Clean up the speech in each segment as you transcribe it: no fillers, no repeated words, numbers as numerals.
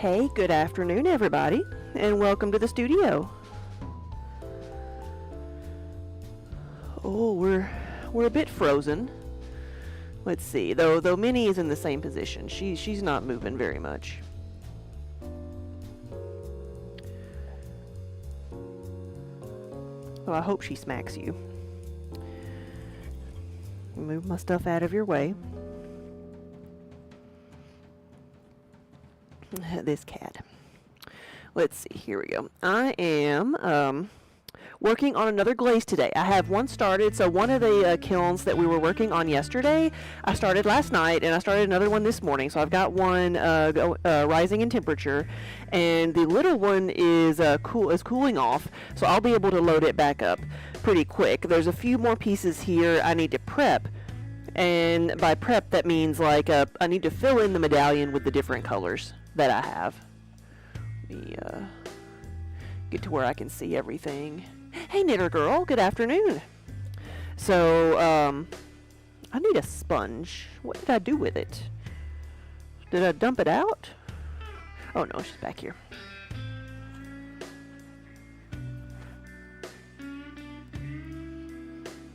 Hey, good afternoon everybody, and welcome to the studio. Oh, we're a bit frozen. Let's see, though Minnie is in the same position. She's not moving very much. Well, I hope she smacks you. Move my stuff out of your way. This cat. Let's see, here we go. I am working on another glaze today. I have one started, so one of the kilns that we were working on yesterday, I started last night, and I started another one this morning. So I've got one rising in temperature, and the little one is cooling off, so I'll be able to load it back up pretty quick. There's a few more pieces here I need to prep, and by prep that means like I need to fill in the medallion with the different colors that I have. Let me get to where I can see everything. Hey Knitter Girl, good afternoon. So I need a sponge. What did I do with it? Did I dump it out? Oh no, she's back here.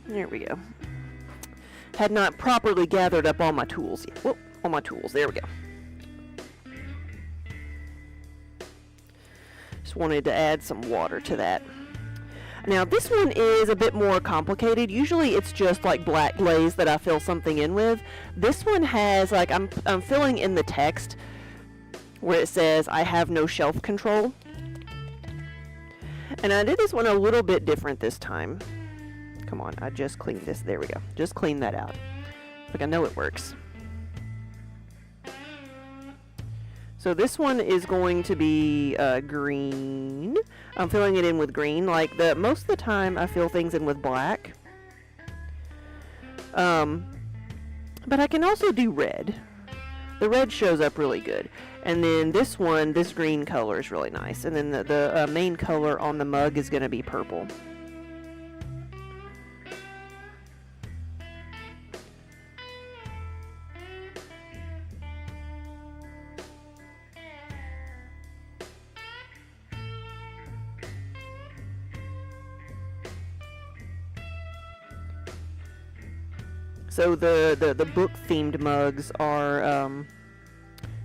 There we go. Had not properly gathered up all my tools yet. Whoop, all my tools, there we go. Just wanted to add some water to that. Now this one is a bit more complicated. Usually it's just like black glaze that I fill something in with. This one has like, I'm filling in the text where it says I have no shelf control. And I did this one a little bit different this time. Come on, I just cleaned this. There we go. Just clean that out. Like I know it works. So this one is going to be green. I'm filling it in with green. Like most of the time I fill things in with black. But I can also do red. The red shows up really good. And then this one, this green color is really nice. And then the main color on the mug is going to be purple. So the book themed mugs are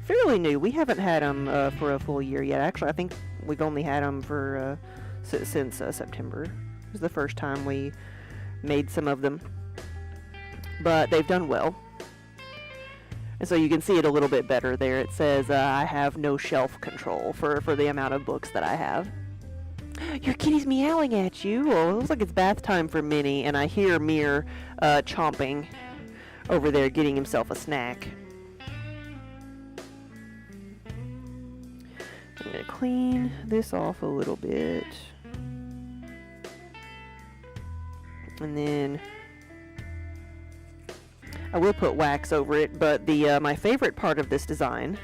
fairly new. We haven't had them for a full year yet. Actually, I think we've only had them for since September. It was the first time we made some of them, but they've done well. And so you can see it a little bit better there. It says I have no shelf control for the amount of books that I have. Your kitty's meowing at you. Well, it looks like it's bath time for Minnie, and I hear Mir chomping over there, getting himself a snack. I'm going to clean this off a little bit. And then I will put wax over it, but my favorite part of this design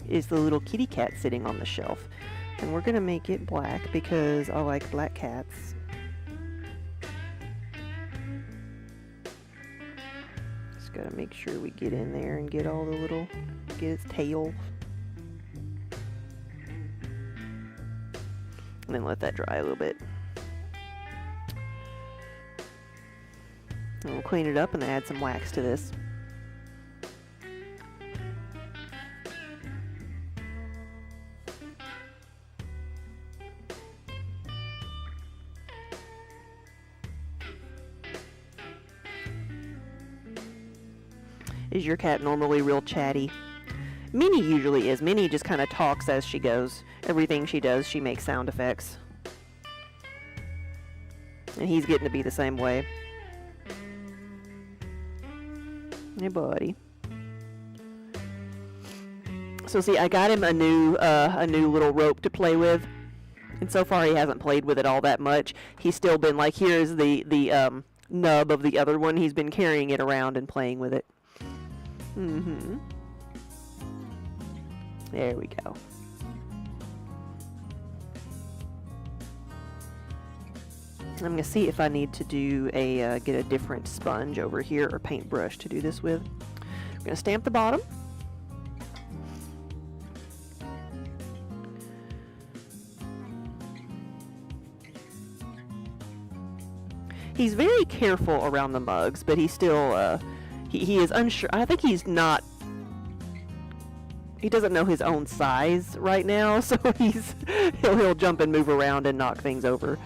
is the little kitty cat sitting on the shelf. And we're going to make it black because I like black cats. Just got to make sure we get in there and get all the little, get its tail. And then let that dry a little bit. And we'll clean it up and add some wax to this. Is your cat normally real chatty? Minnie usually is. Minnie just kind of talks as she goes. Everything she does, she makes sound effects. And he's getting to be the same way. Hey, buddy. So see, I got him a new little rope to play with. And so far he hasn't played with it all that much. He's still been like, here's the nub of the other one. He's been carrying it around and playing with it. There we go. I'm going to see if I need to do get a different sponge over here or paintbrush to do this with. I'm going to stamp the bottom. He's very careful around the mugs, but he's still, he is unsure. I think he's not, he doesn't know his own size right now, so he'll jump and move around and knock things over.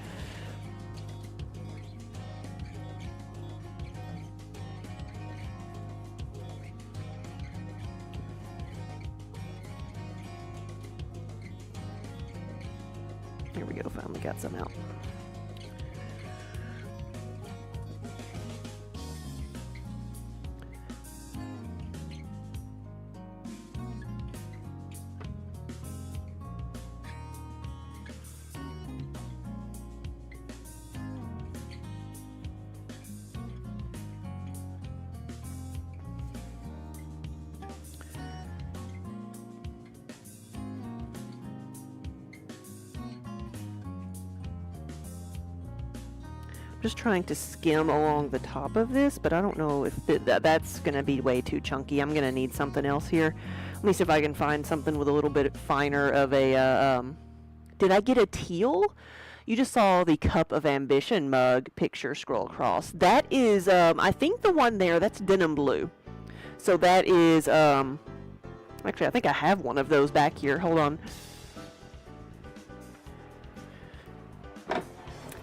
Here we go, finally got some out. Just trying to skim along the top of this, but I don't know if that's going to be way too chunky. I'm going to need something else here. Let me see if I can find something with a little bit finer of a, did I get a teal? You just saw the Cup of Ambition mug picture scroll across. That is, I think the one there, that's denim blue. So that is, actually I think I have one of those back here. Hold on.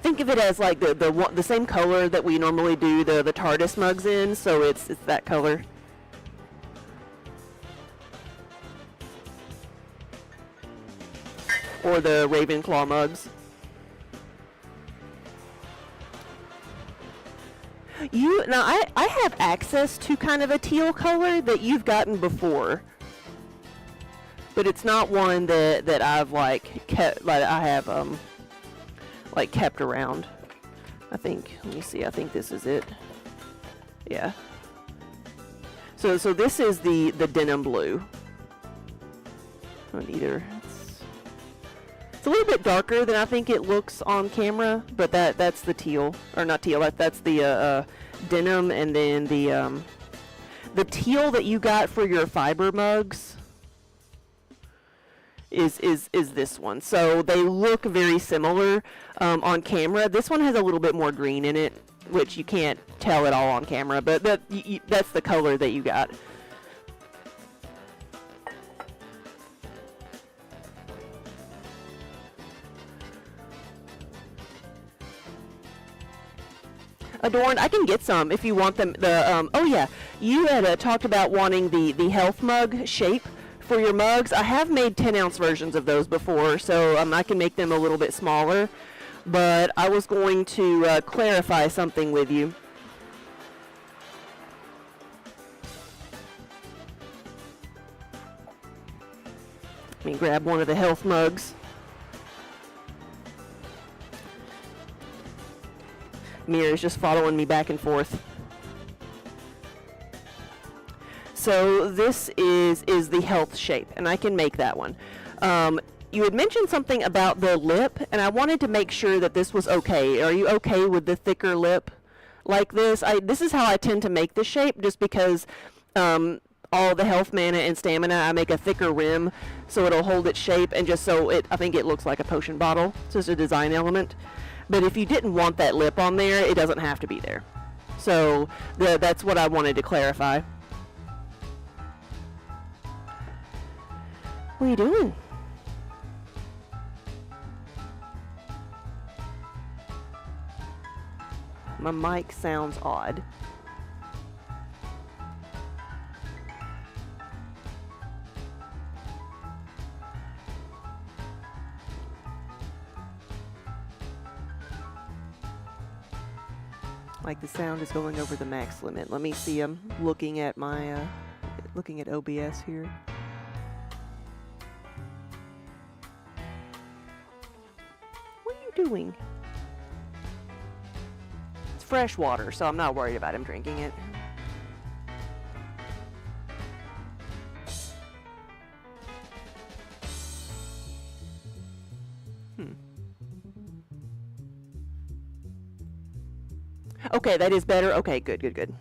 Think of it as like the same color that we normally do the TARDIS mugs in, so it's that color. Or the Ravenclaw mugs. Now I have access to kind of a teal color that you've gotten before, but it's not one that I've like kept, like I have like kept around. I think, let me see, I think this is it. Yeah. So this is the denim blue. It's a little bit darker than I think it looks on camera, but that's the teal, or not teal, that's the denim, and then the teal that you got for your fiber mugs is this one. So they look very similar on camera. This one has a little bit more green in it, which you can't tell at all on camera, but that's the color that you got. Adorned, I can get some if you want them. Oh yeah, you had talked about wanting the health mug shape for your mugs. I have made 10-ounce versions of those before, so I can make them a little bit smaller. But I was going to clarify something with you. Let me grab one of the health mugs. Mira's just following me back and forth. So this is the health shape, and I can make that one. You had mentioned something about the lip, and I wanted to make sure that this was okay. Are you okay with the thicker lip like this? This is how I tend to make this shape, just because all the health mana and stamina, I make a thicker rim so it'll hold its shape, and just so I think it looks like a potion bottle. It's just a design element. But if you didn't want that lip on there, it doesn't have to be there. So that's what I wanted to clarify. What are you doing? My mic sounds odd. Like the sound is going over the max limit. Let me see. I'm looking at my looking at OBS here. What are you doing? It's fresh water, so I'm not worried about him drinking it. Okay, that is better. Okay, good, good, good.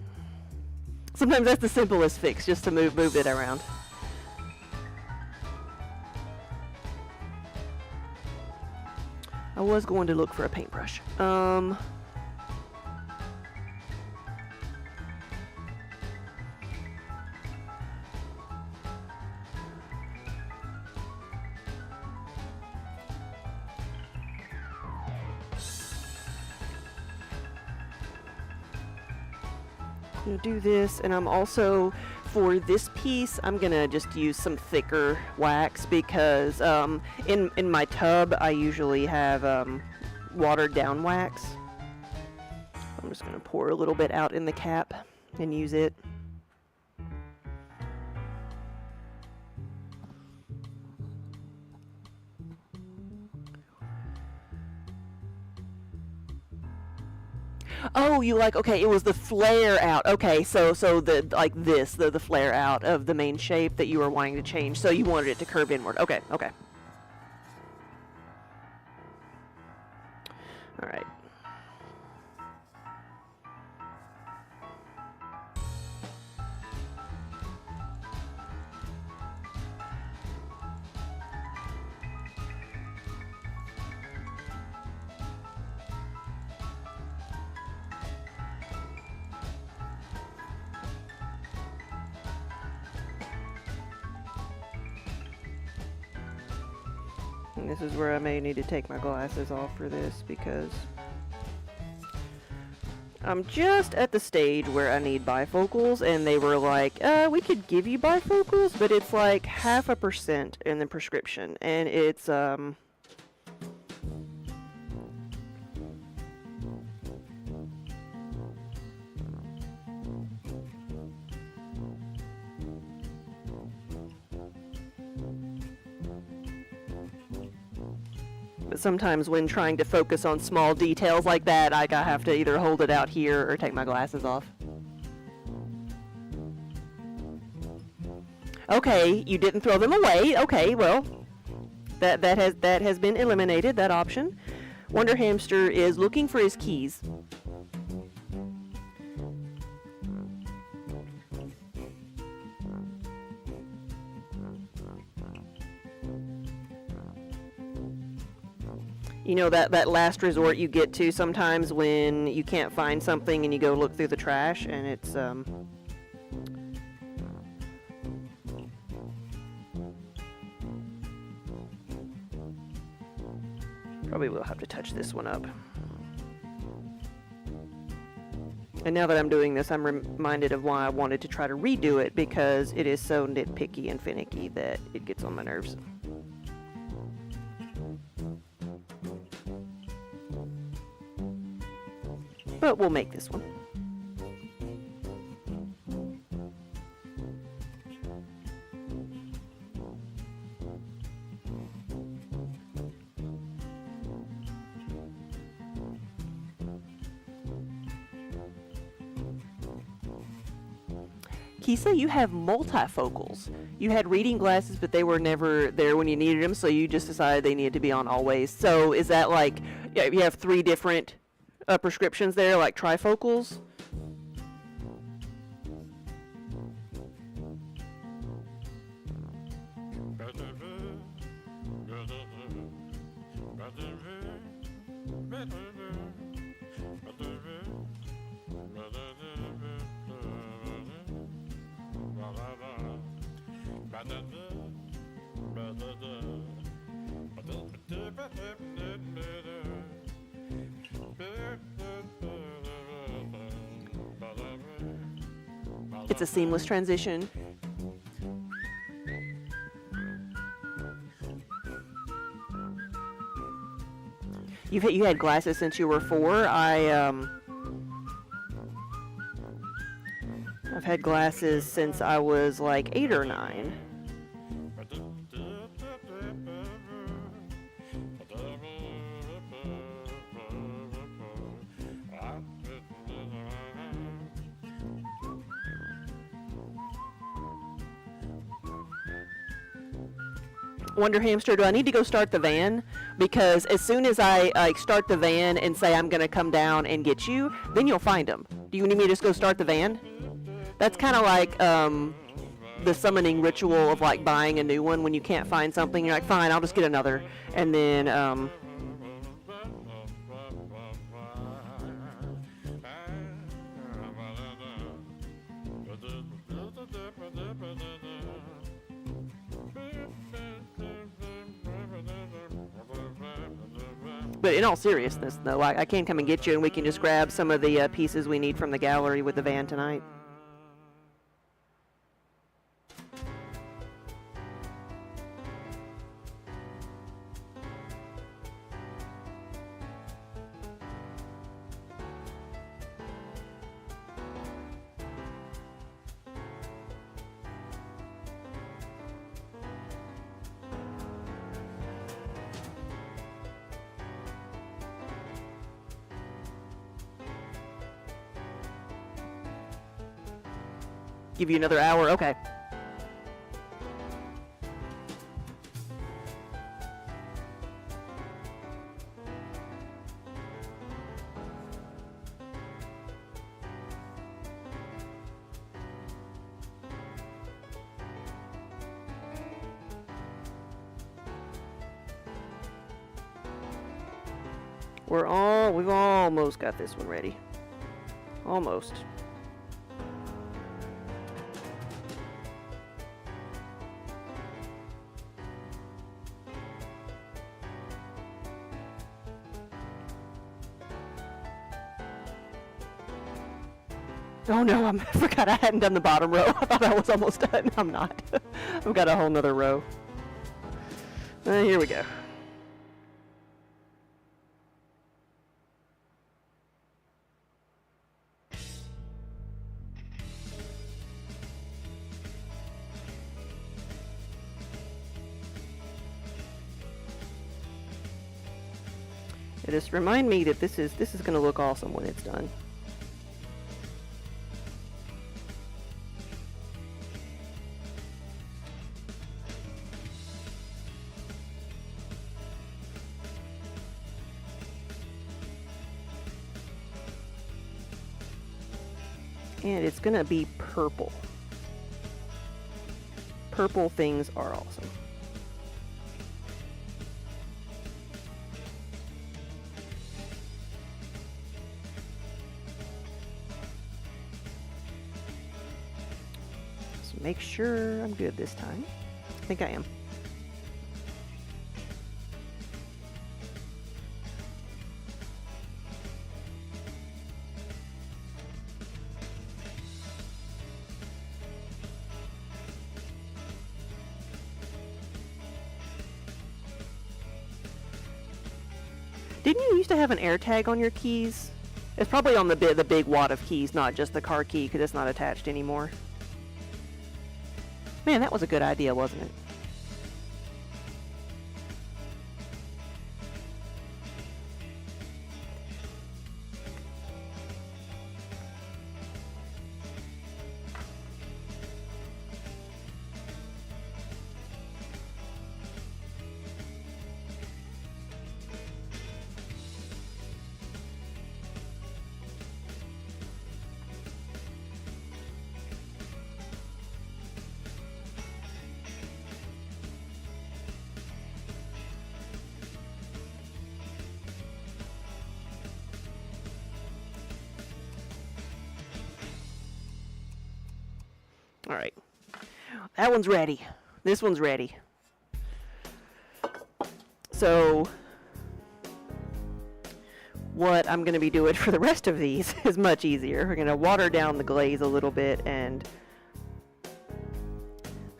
Sometimes that's the simplest fix, just to move it around. I was going to look for a paintbrush. I'm gonna do this, and I'm also, for this piece, I'm gonna just use some thicker wax because in my tub I usually have watered down wax. I'm just gonna pour a little bit out in the cap and use it. Oh, you like, okay, it was the flare out. Okay, so the like this, the flare out of the main shape that you were wanting to change. So you wanted it to curve inward. Okay, okay. All right. And this is where I may need to take my glasses off for this because I'm just at the stage where I need bifocals, and they were like, we could give you bifocals, but it's like 0.5% in the prescription, and it's but sometimes when trying to focus on small details like that, I have to either hold it out here or take my glasses off. Okay, you didn't throw them away. Okay, well, that has been eliminated, that option. Wonder Hamster is looking for his keys. You know, that last resort you get to sometimes when you can't find something and you go look through the trash, and it's probably will have to touch this one up. And now that I'm doing this, I'm reminded of why I wanted to try to redo it, because it is so nitpicky and finicky that it gets on my nerves. But we'll make this one. Kisa, you have multifocals. You had reading glasses, but they were never there when you needed them, so you just decided they needed to be on always. So is that like, you have 3 different prescriptions there, like trifocals? It's a seamless transition. You had glasses since you were 4. I've had glasses since I was like 8 or 9. Wonder Hamster, do I need to go start the van? Because as soon as I start the van and say I'm going to come down and get you, then you'll find them. Do you need me to just go start the van? That's kind of like the summoning ritual of like buying a new one. When you can't find something, you're like, fine, I'll just get another. And then But in all seriousness, though, I can come and get you, and we can just grab some of the pieces we need from the gallery with the van tonight. Give you another hour? Okay. We've almost got this one ready. Almost. Oh no, I forgot I hadn't done the bottom row. I thought I was almost done. I'm not. I've got a whole nother row. Here we go. Just remind me that this is going to look awesome when it's done. And it's going to be purple. Purple things are awesome. Make sure I'm good this time. I think I am. Didn't you used to have an air tag on your keys? It's probably on the big wad of keys, not just the car key, because it's not attached anymore. Man, that was a good idea, wasn't it? All right, that one's ready. This one's ready. So what I'm going to be doing for the rest of these is much easier. We're going to water down the glaze a little bit and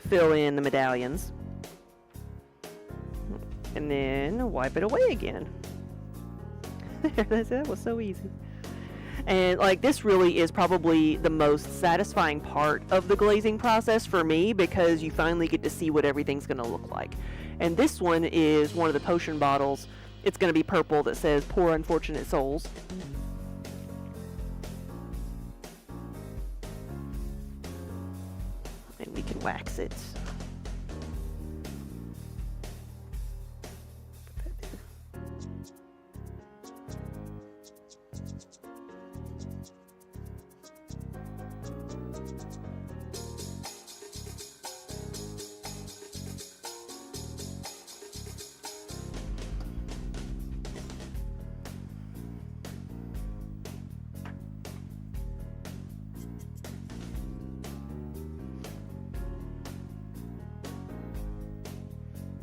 fill in the medallions. And then wipe it away again. That was so easy. And like this really is probably the most satisfying part of the glazing process for me, because you finally get to see what everything's going to look like. And this one is one of the potion bottles. It's going to be purple that says "Poor Unfortunate Souls." And we can wax it.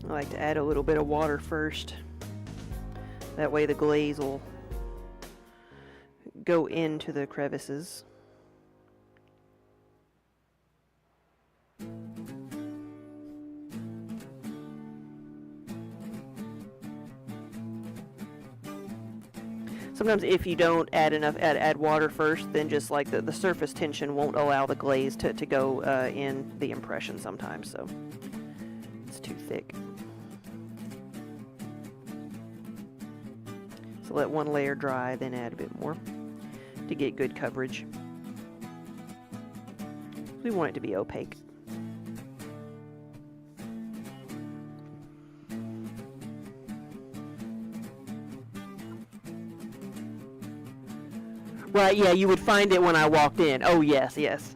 I like to add a little bit of water first That way the glaze will go into the crevices. Sometimes if you don't add water first, then just like the surface tension won't allow the glaze to go in the impression sometimes, so it's too thick. So let one layer dry, then add a bit more to get good coverage. We want it to be opaque. Right, yeah, you would find it when I walked in. Oh, yes, yes.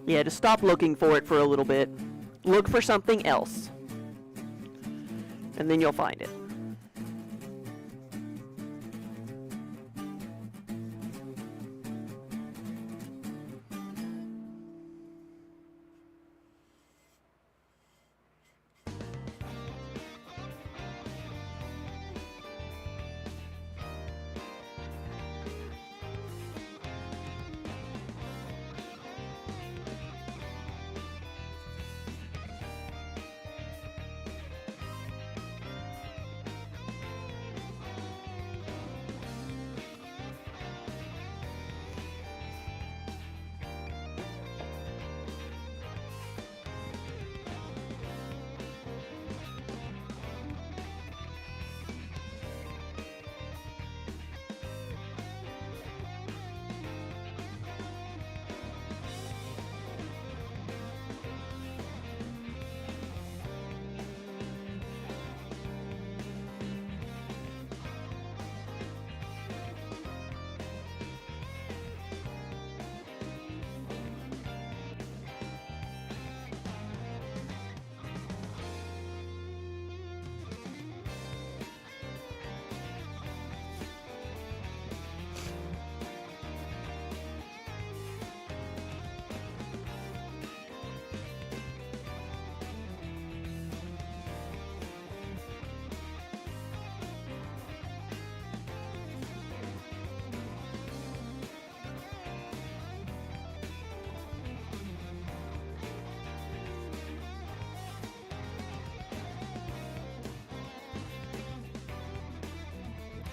Yeah, just stop looking for it for a little bit. Look for something else. And then you'll find it.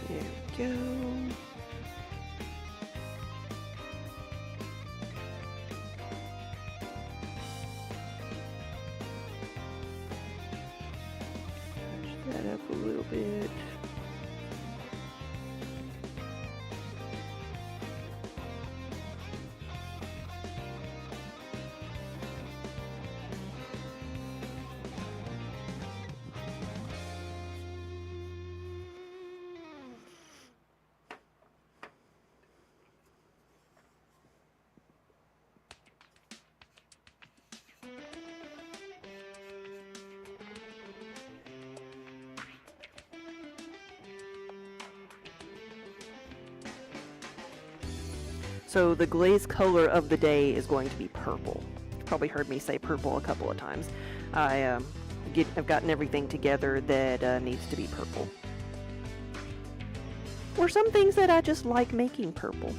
There we go. Push that up a little bit. So the glaze color of the day is going to be purple. You've probably heard me say purple a couple of times. I've gotten everything together that needs to be purple. Or some things that I just like making purple.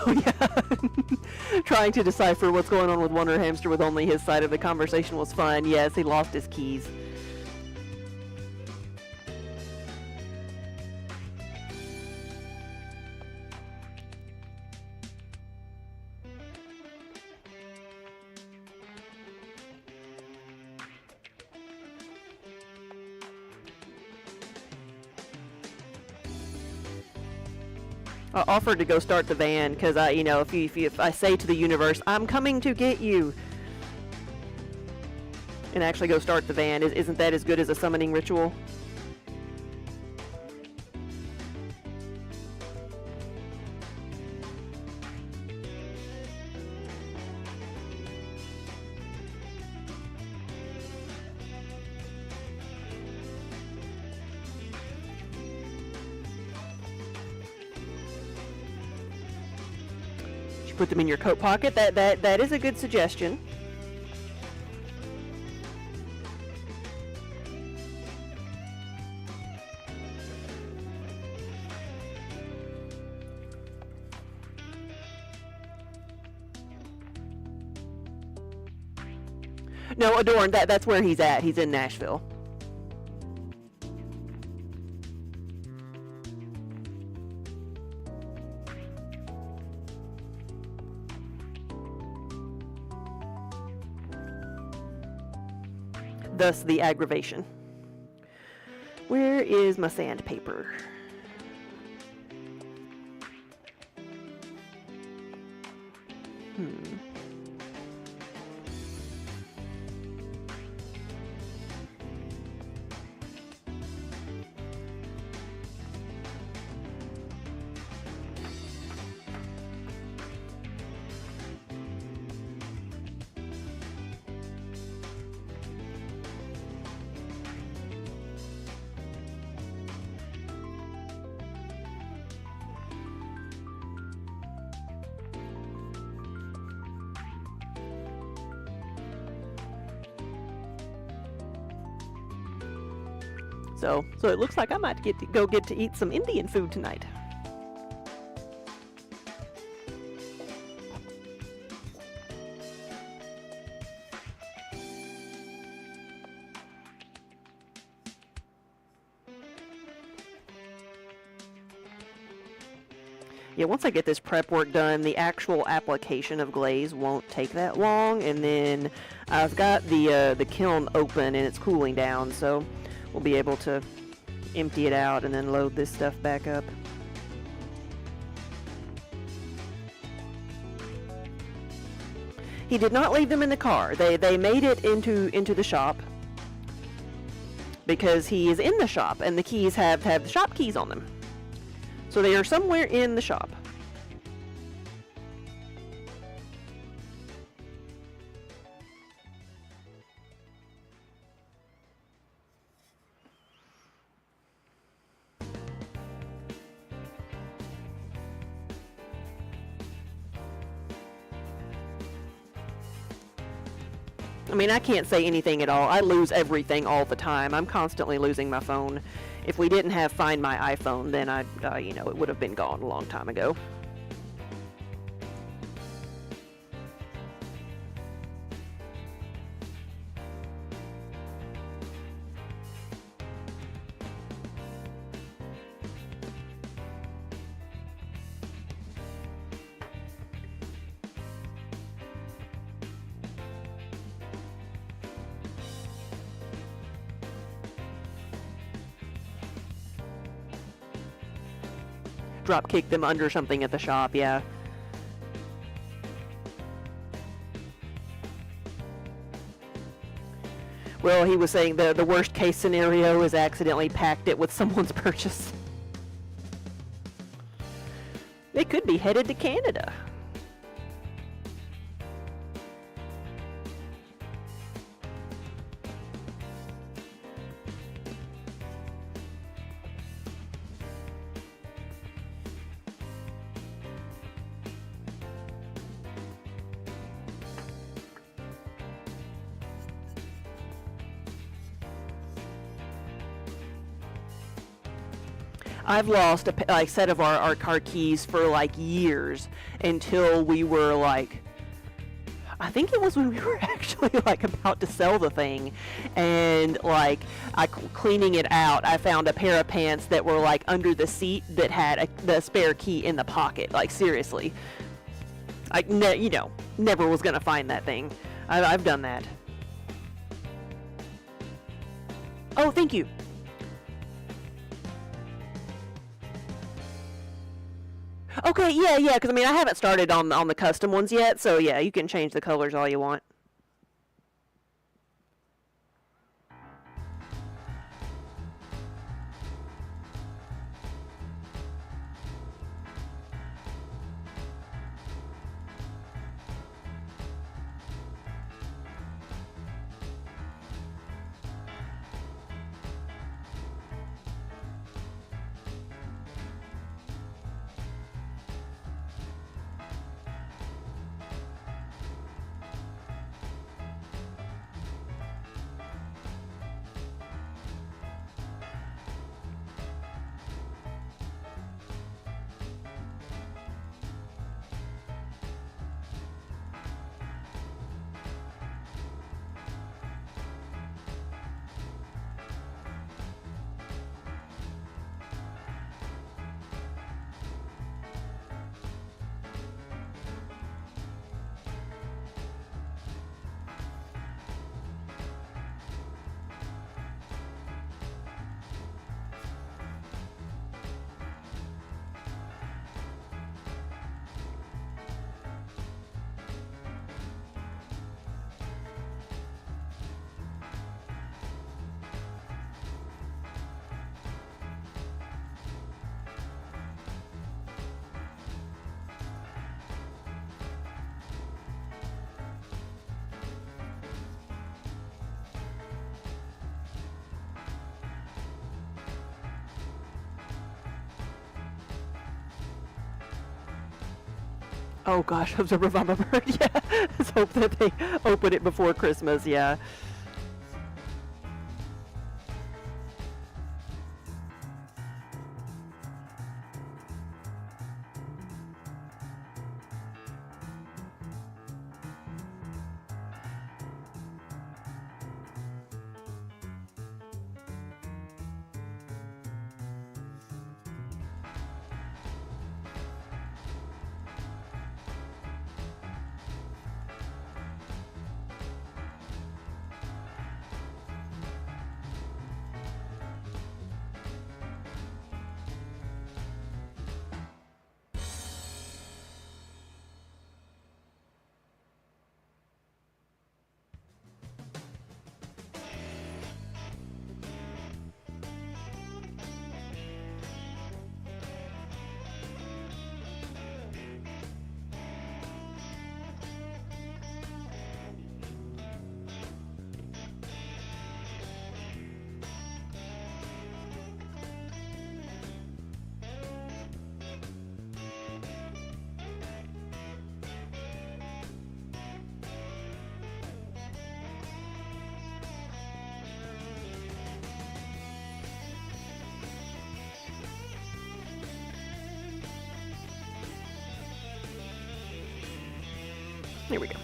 Oh yeah. Trying to decipher what's going on with Wonder Hamster with only his side of the conversation was fun. Yes, he lost his keys. I offered to go start the van because if I say to the universe, "I'm coming to get you," and actually go start the van, isn't that as good as a summoning ritual? You put them in your coat pocket. That is a good suggestion. No, Adorn, that's where he's at. He's in Nashville. Thus the aggravation. Where is my sandpaper? So it looks like I might get to eat some Indian food tonight. Yeah, once I get this prep work done, the actual application of glaze won't take that long, and then I've got the kiln open and it's cooling down, so we'll be able to empty it out and then load this stuff back up. He did not leave them in the car. They made it into the shop because he is in the shop and the keys have the shop keys on them. So they are somewhere in the shop. I mean, I can't say anything at all. I lose everything all the time. I'm constantly losing my phone. If we didn't have Find My iPhone, then it would have been gone a long time ago. Drop kick them under something at the shop, yeah. Well, he was saying the worst case scenario is accidentally packed it with someone's purchase. They could be headed to Canada. I've lost a set of our car keys for like years until we were like, I think it was when we were actually like about to sell the thing, and like cleaning it out, I found a pair of pants that were like under the seat that had the spare key in the pocket. Like seriously, never was gonna find that thing. I've done that. Oh, thank you. Okay, yeah, because I mean, I haven't started on the custom ones yet, so yeah, you can change the colors all you want. Oh gosh, observe a bird. Yeah, let's hope that they open it before Christmas. Yeah. Here we go.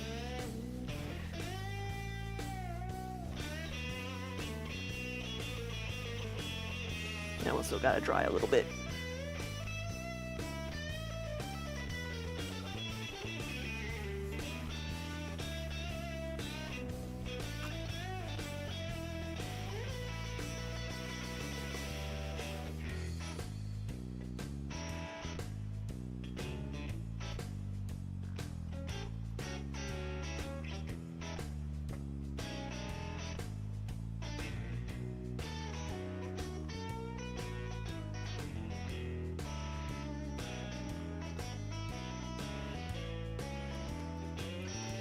That one still got to dry a little bit.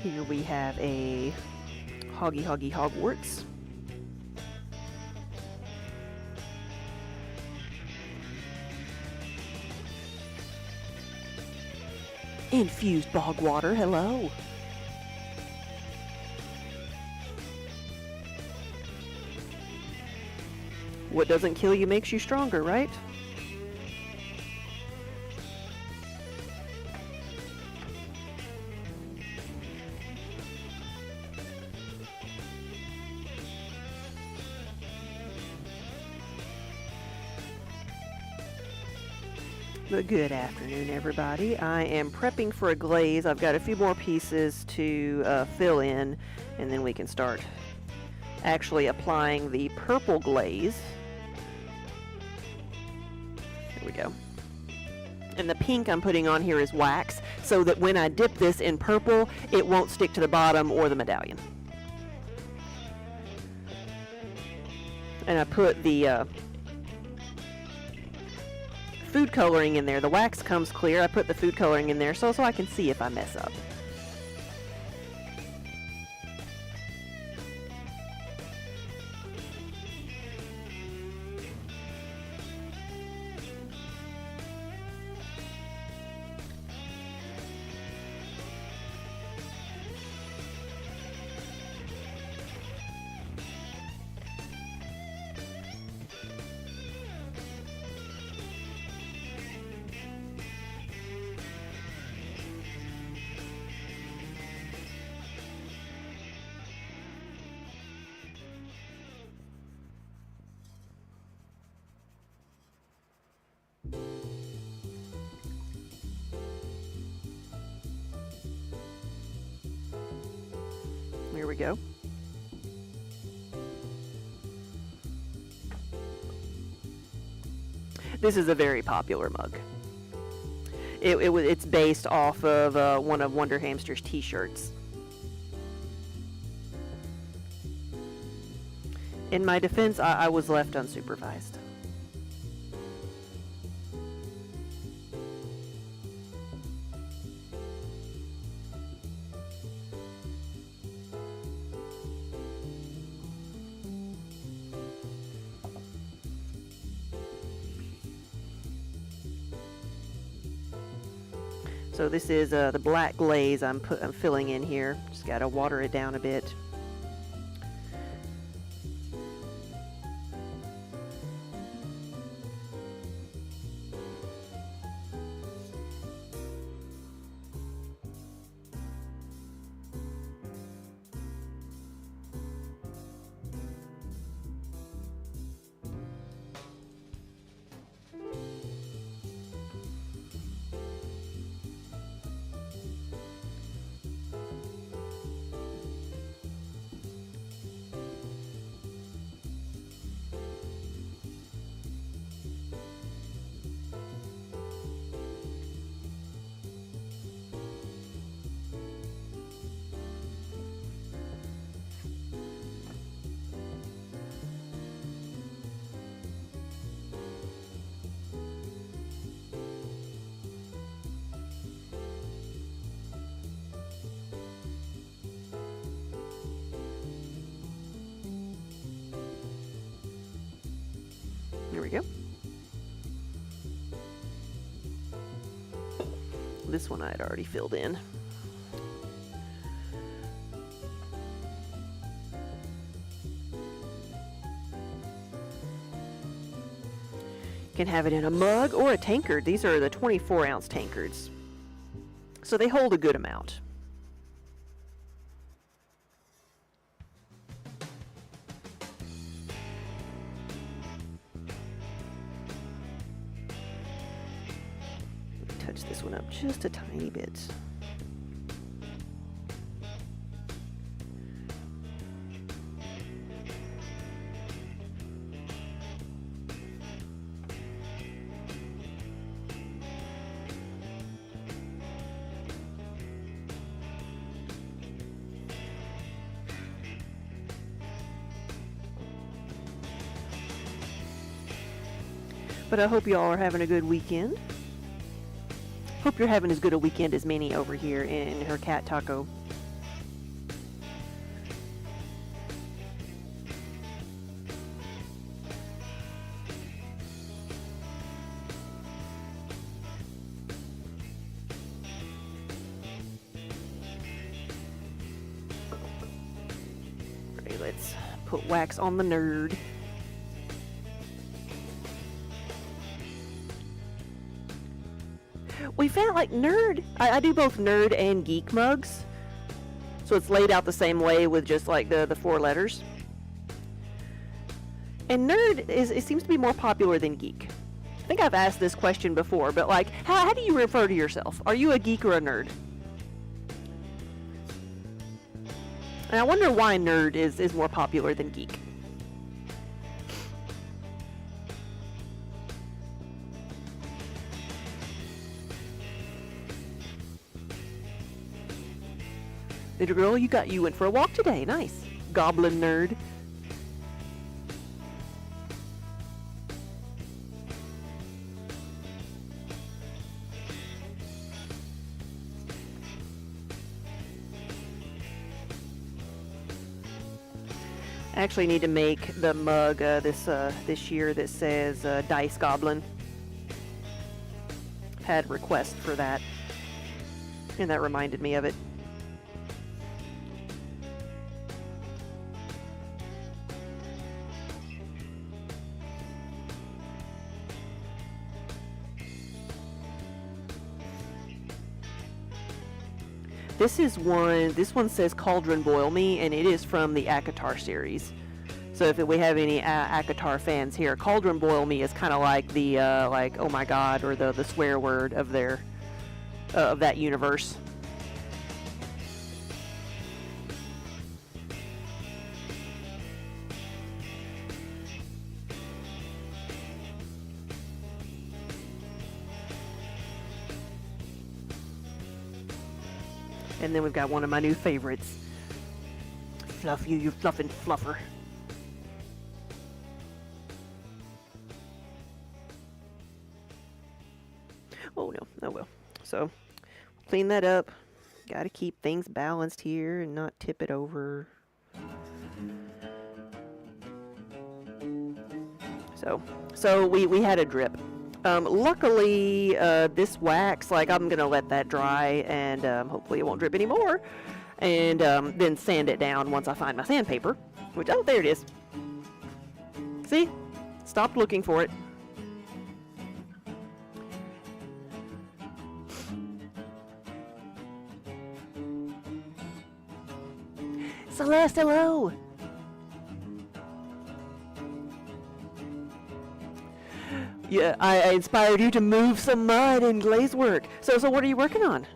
Here we have a Hoggy Hoggy Hogwarts. Infused bog water, hello. What doesn't kill you makes you stronger, right? But good afternoon, everybody. I am prepping for a glaze. I've got a few more pieces to fill in, and then we can start actually applying the purple glaze. There we go. And the pink I'm putting on here is wax, so that when I dip this in purple, it won't stick to the bottom or the medallion. And I put the food coloring in there. The wax comes clear. I put the food coloring in there so I can see if I mess up. Here we go. This is a very popular mug. It's based off of one of Wonder Hamster's t-shirts. In my defense, I was left unsupervised. So this is the black glaze I'm filling in here. Just gotta water it down a bit. There we go. This one I had already filled in. You can have it in a mug or a tankard. These are the 24-ounce tankards, so they hold a good amount. Touch this one up just a tiny bit. But I hope you all are having a good weekend. Hope you're having as good a weekend as Minnie over here in her cat taco. Alright, let's put wax on the nerd. We found like nerd. I do both nerd and geek mugs, so it's laid out the same way with just like the 4 letters. And nerd it seems to be more popular than geek. I think I've asked this question before, but like, how do you refer to yourself? Are you a geek or a nerd? And I wonder why nerd is more popular than geek. Little girl, you went for a walk today. Nice. Goblin nerd. I actually need to make the mug this year that says Dice Goblin. Had requests for that, and that reminded me of it. This one says Cauldron Boil Me, and it is from the Akatar series. So if we have any Akatar fans here, Cauldron Boil Me is kind of like the, like, oh my god, or the swear word of their, of that universe. And then we've got one of my new favorites. Fluff you fluffin' fluffer. Oh no, oh well. So, clean that up. Gotta keep things balanced here and not tip it over. So we had a drip. Luckily, this wax, like, I'm gonna let that dry, and hopefully it won't drip anymore. And then sand it down once I find my sandpaper. Which, oh, there it is. See? Stopped looking for it. Celeste, hello! Yeah, I inspired you to move some mud in glaze work. So what are you working on?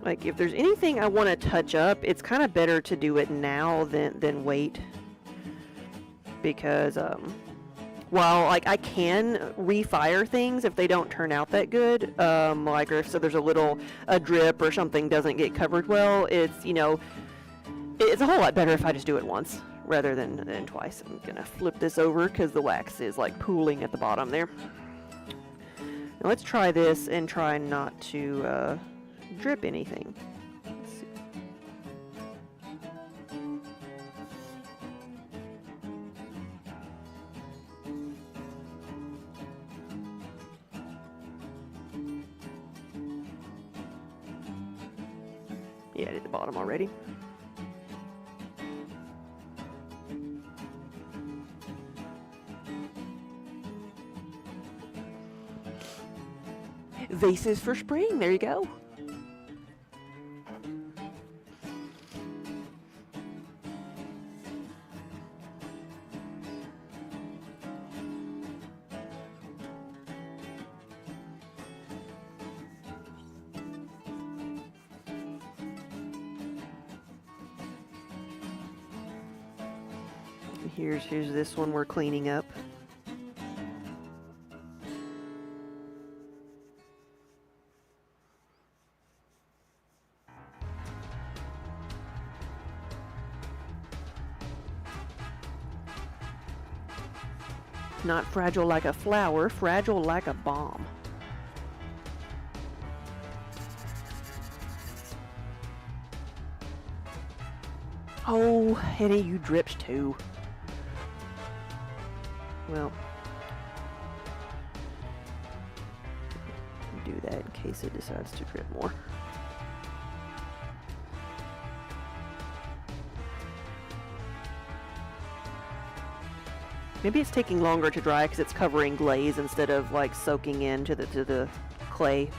Like, if there's anything I want to touch up, it's kind of better to do it now than wait. Because, while, like, I can refire things if they don't turn out that good, like, or if so there's a drip or something doesn't get covered well, it's, you know, it's a whole lot better if I just do it once rather than twice. I'm gonna flip this over because the wax is, like, pooling at the bottom there. Now let's try this and try not to, drip anything. Let's see. Yeah, I did the bottom already. Vases for spring, there you go. Here's this one we're cleaning up. Not fragile like a flower, fragile like a bomb. Oh, Henny, you dripped too. Well, do that in case it decides to drip more. Maybe it's taking longer to dry because it's covering glaze instead of like soaking into the clay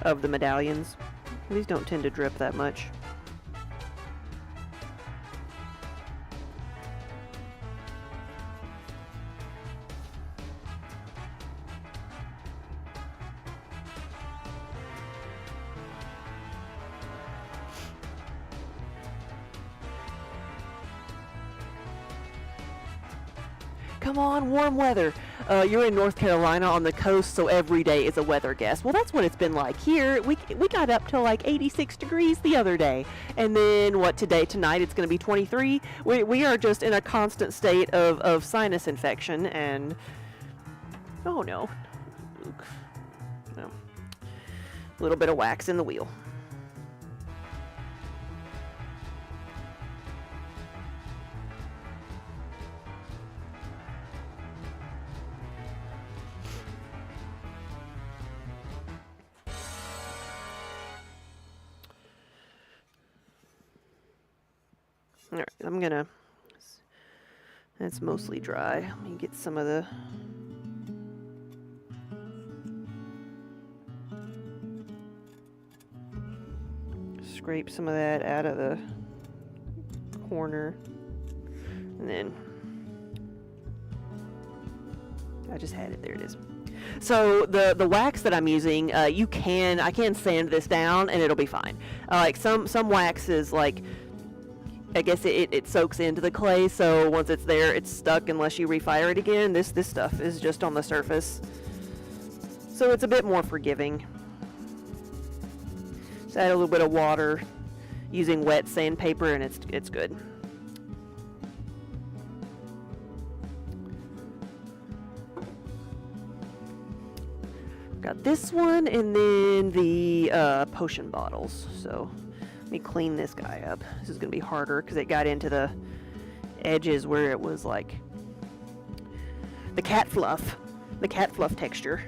of the medallions. These don't tend to drip that much. Come on, warm weather. You're in North Carolina on the coast, so every day is a weather guess. Well, that's what it's been like here. We got up to like 86 degrees the other day. And then, tonight it's going to be 23. We are just in a constant state of sinus infection and... Oh, no. No. A little bit of wax in the wheel. Alright, I'm gonna... That's mostly dry. Let me get some of the... Scrape some of that out of the corner. And then... I just had it. There it is. So the wax that I'm using, I can sand this down and it'll be fine. Like some waxes, like... I guess it soaks into the clay, so once it's there, it's stuck unless you refire it again. This stuff is just on the surface, so it's a bit more forgiving. Just add a little bit of water. using wet sandpaper, and it's good. Got this one, and then the potion bottles. So let me clean this guy up. This is gonna be harder because it got into the edges where it was like the cat fluff texture.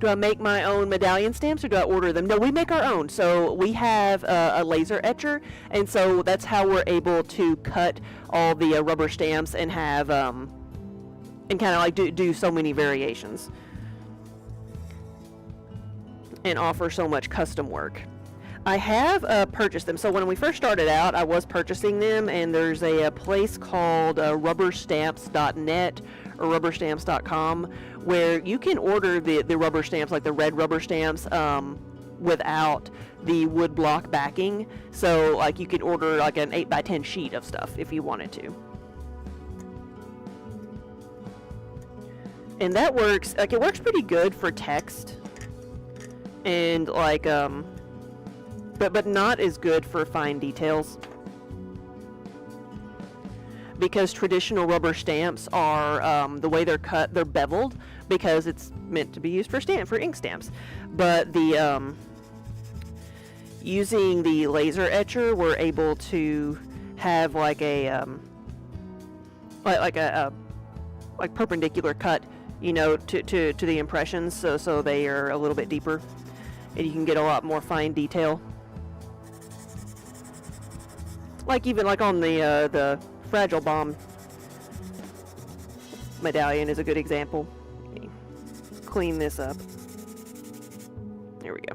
Do I make my own medallion stamps or do I order them? No, we make our own. So we have a laser etcher, and so that's how we're able to cut all the rubber stamps and have and kind of like do so many variations and offer so much custom work. I have purchased them. So when we first started out, I was purchasing them, and there's a place called rubberstamps.net or rubberstamps.com where you can order the rubber stamps, like the red rubber stamps, without the wood block backing. So like you can order like an 8x10 sheet of stuff if you wanted to. And that works, like it works pretty good for text. And like but not as good for fine details, because traditional rubber stamps are the way they're cut, they're beveled because it's meant to be used for ink stamps. But the using the laser etcher, we're able to have like a like perpendicular cut, you know, to the impressions, so they are a little bit deeper, and you can get a lot more fine detail. Like even like on the Fragile Bomb medallion is a good example. Let me clean this up. There we go.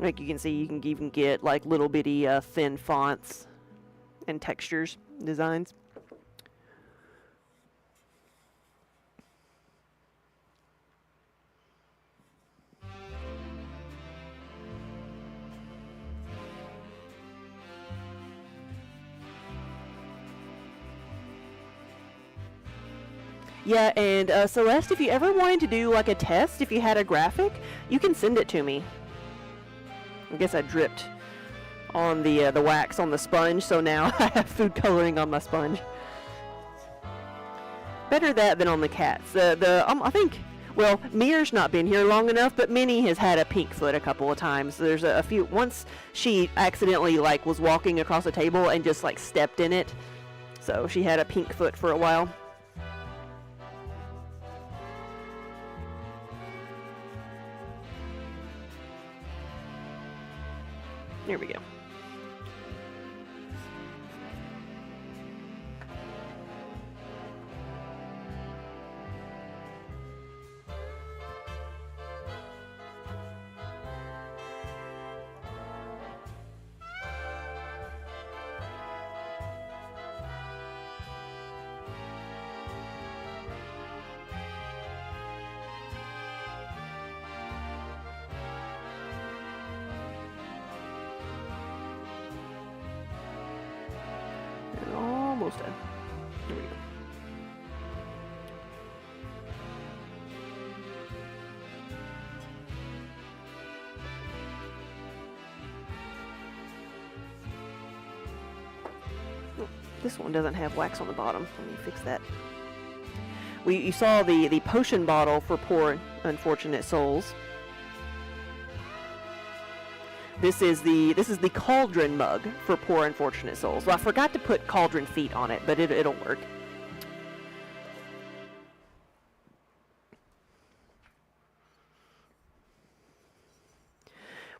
Like you can see, you can even get like little bitty thin fonts and textures, designs. Yeah, and Celeste, if you ever wanted to do like a test, if you had a graphic, you can send it to me. I guess I dripped on the wax on the sponge, so now I have food coloring on my sponge. Better that than on the cats. I think, well, Mir's not been here long enough, but Minnie has had a pink foot a couple of times. There's a few. Once she accidentally like was walking across a table and just like stepped in it, so she had a pink foot for a while. Here we go. Almost done. Here we go. Oh, this one doesn't have wax on the bottom. Let me fix that. You saw the potion bottle for poor unfortunate souls. This is the cauldron mug for poor unfortunate souls. Well, I forgot to put cauldron feet on it, but it'll work.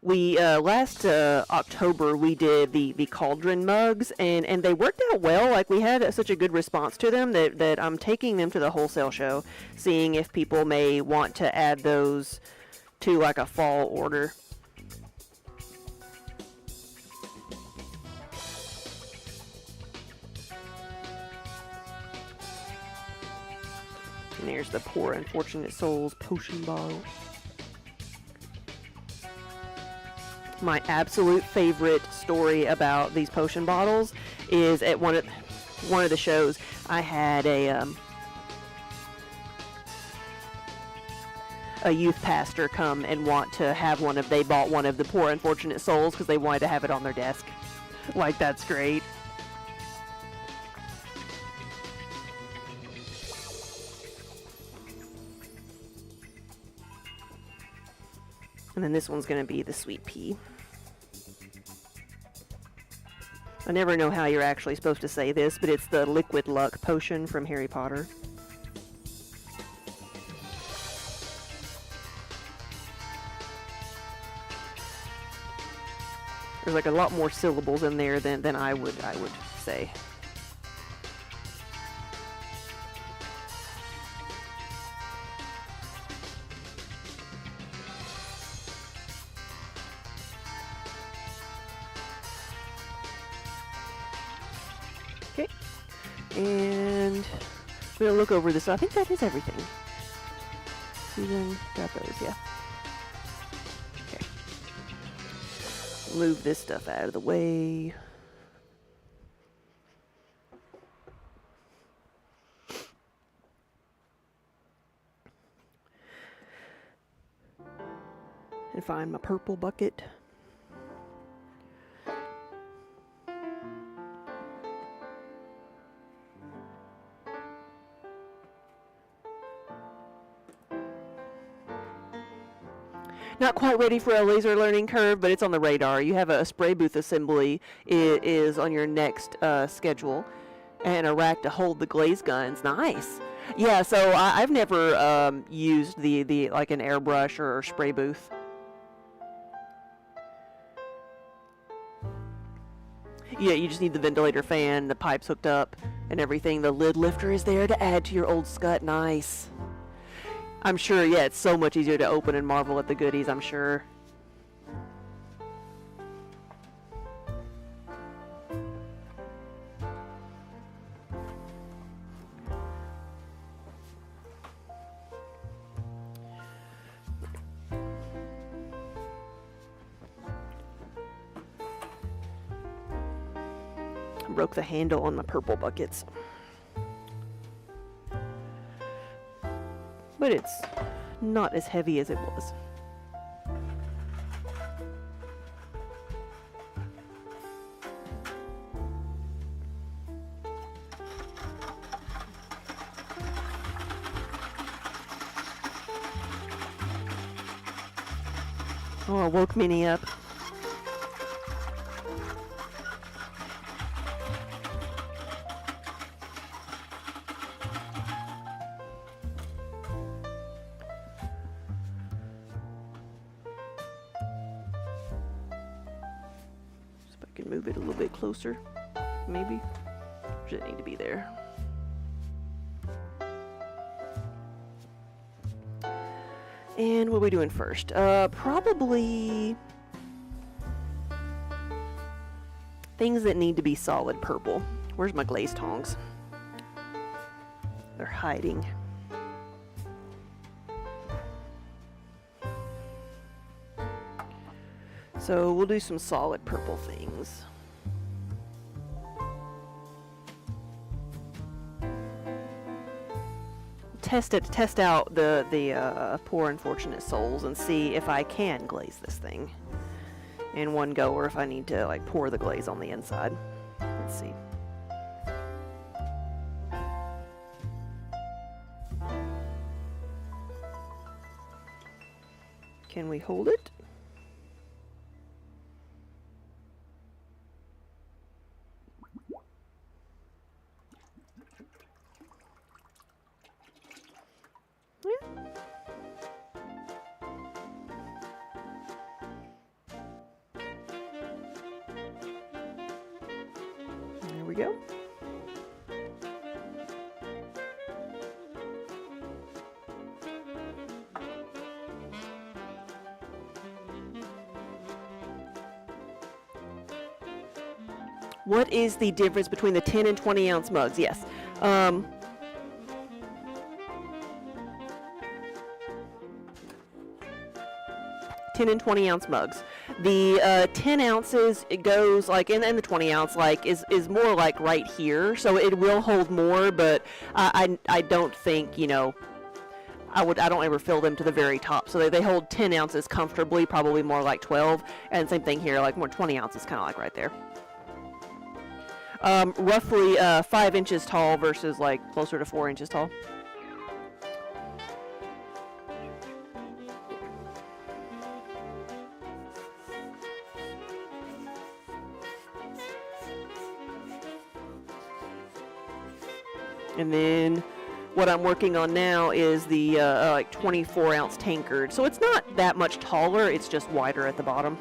We last October we did the cauldron mugs, and they worked out well. Like we had such a good response to them that I'm taking them to the wholesale show, seeing if people may want to add those to like a fall order. And there's the poor unfortunate souls potion bottle. My absolute favorite story about these potion bottles is at one of one of the shows, I had a youth pastor come and want to have they bought one of the Poor Unfortunate Souls because they wanted to have it on their desk. Like, that's great. And then this one's going to be the sweet pea. I never know how you're actually supposed to say this, but it's the liquid luck potion from Harry Potter. There's like a lot more syllables in there than I would say. Okay, and we're gonna look over this. I think that is everything. Susan got those, yeah. Okay. Move this stuff out of the way. And find my purple bucket. Not quite ready for a laser learning curve, but it's on the radar. You have a spray booth assembly is on your next schedule, and a rack to hold the glaze guns. Nice. Yeah, so I've never used the like an airbrush or spray booth. Yeah, you just need the ventilator fan, the pipes hooked up, and everything. The lid lifter is there to add to your old scut. Nice. I'm sure, yeah, it's so much easier to open and marvel at the goodies, I'm sure. I broke the handle on my purple buckets. But it's not as heavy as it was. Oh, I woke Minnie up. Move it a little bit closer, maybe. Should need to be there. And what are we doing first? Probably things that need to be solid purple. Where's my glaze tongs? They're hiding. So we'll do some solid purple things. Test out the Poor Unfortunate Souls and see if I can glaze this thing in one go, or if I need to like pour the glaze on the inside. Let's see. Can we hold it? There we go. What is the difference between the 10 and 20 ounce mugs? Yes. 10 and 20 ounce mugs. The 10 ounces, it goes like, and the 20 ounce like is more like right here, so it will hold more, but I don't think, you know, I don't ever fill them to the very top, so they hold 10 ounces comfortably, probably more like 12, and same thing here, like more 20 ounces, kind of like right there. Roughly 5 inches tall versus like closer to 4 inches tall. And then what I'm working on now is the like 24 ounce tankard. So it's not that much taller, it's just wider at the bottom.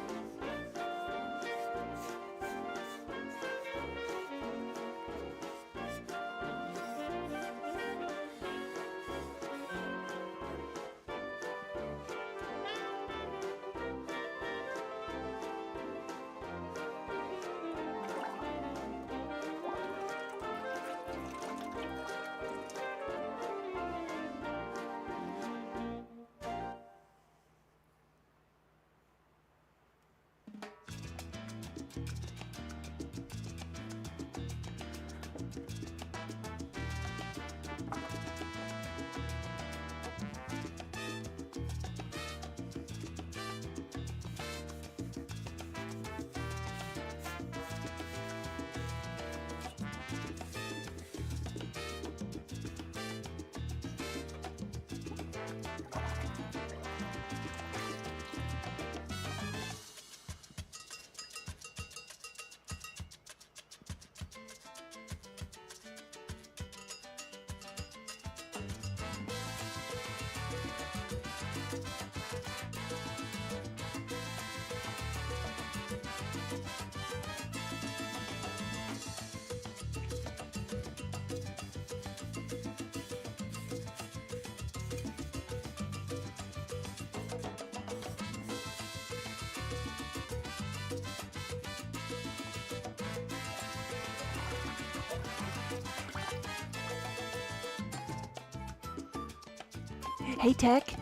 Hey Tech,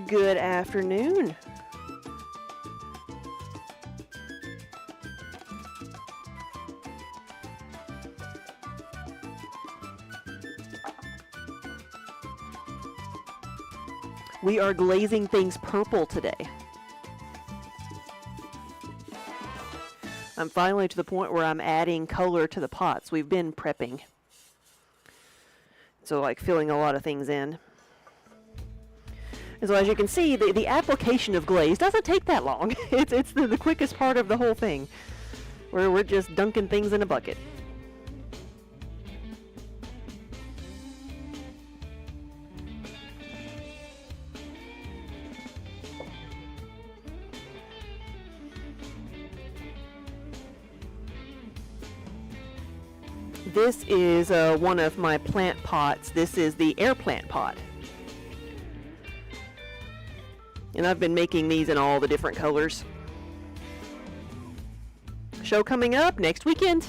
good afternoon. We are glazing things purple today. I'm finally to the point where I'm adding color to the pots. We've been prepping. So like filling a lot of things in. And so as you can see, the application of glaze doesn't take that long. It's the quickest part of the whole thing, where we're just dunking things in a bucket. This is one of my plant pots. This is the air plant pot. And I've been making these in all the different colors. Show coming up next weekend.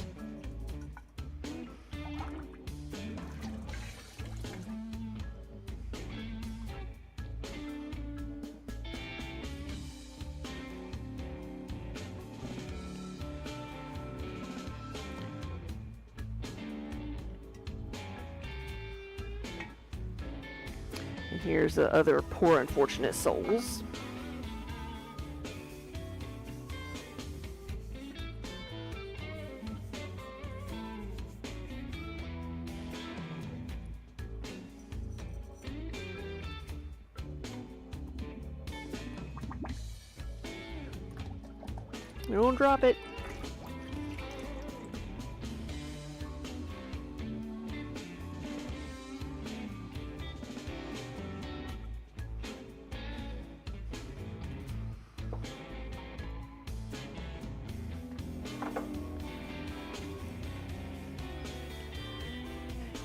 And here's the other poor unfortunate souls. Don't drop it.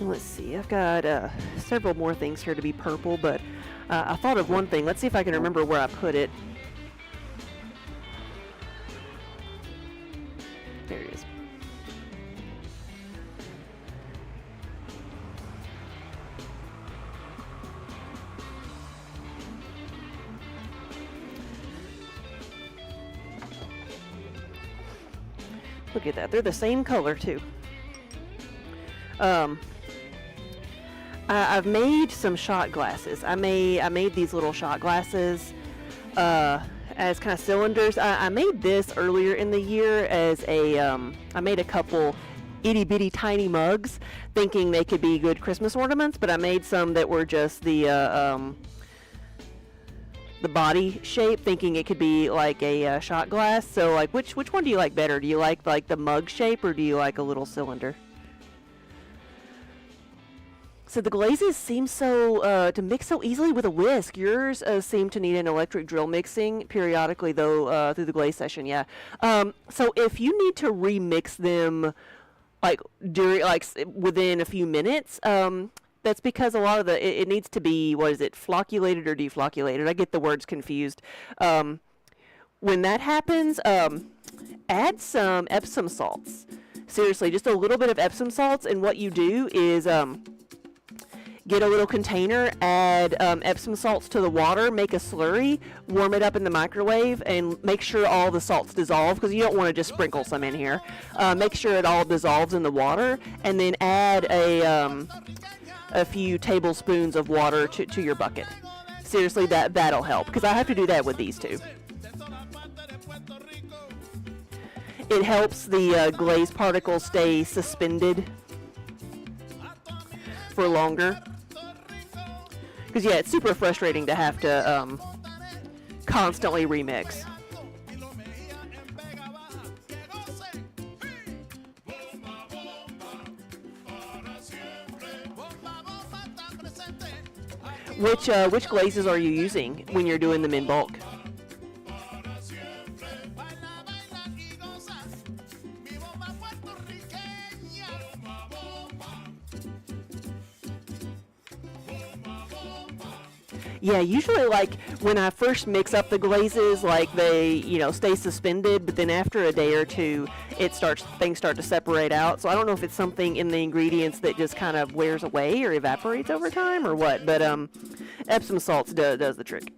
Let's see, I've got several more things here to be purple, but I thought of one thing. Let's see if I can remember where I put it. There it is. Look at that. They're the same color too. I've made some shot glasses. I made these little shot glasses as kind of cylinders. I made this earlier in the year as a, I made a couple itty bitty tiny mugs thinking they could be good Christmas ornaments, but I made some that were just the body shape, thinking it could be like a shot glass. So like which one do you like better? Do you like the mug shape, or do you like a little cylinder? So the glazes seem so to mix so easily with a whisk. Yours seem to need an electric drill mixing periodically, though, through the glaze session. Yeah. So if you need to remix them, like within a few minutes, that's because a lot of it needs to be, what is it, flocculated or deflocculated? I get the words confused. When that happens, add some Epsom salts. Seriously, just a little bit of Epsom salts, and what you do is get a little container, add Epsom salts to the water, make a slurry, warm it up in the microwave, and make sure all the salts dissolve, because you don't want to just sprinkle some in here. Make sure it all dissolves in the water, and then add a few tablespoons of water to your bucket. Seriously, that'll help, because I have to do that with these two. It helps the glaze particles stay suspended for longer. Because, yeah, it's super frustrating to have to constantly remix. Which glazes are you using when you're doing them in bulk? Yeah, usually like when I first mix up the glazes, like they, stay suspended, but then after a day or two, things start to separate out. So I don't know if it's something in the ingredients that just kind of wears away or evaporates over time or what, but Epsom salts does the trick.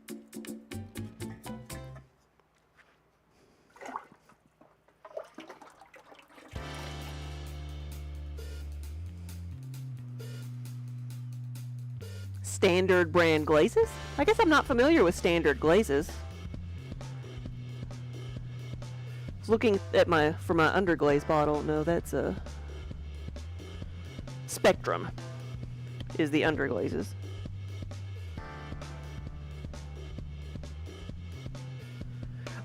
Standard brand glazes? I guess I'm not familiar with standard glazes. I was looking at for my underglaze bottle. No, that's a Spectrum is the underglazes.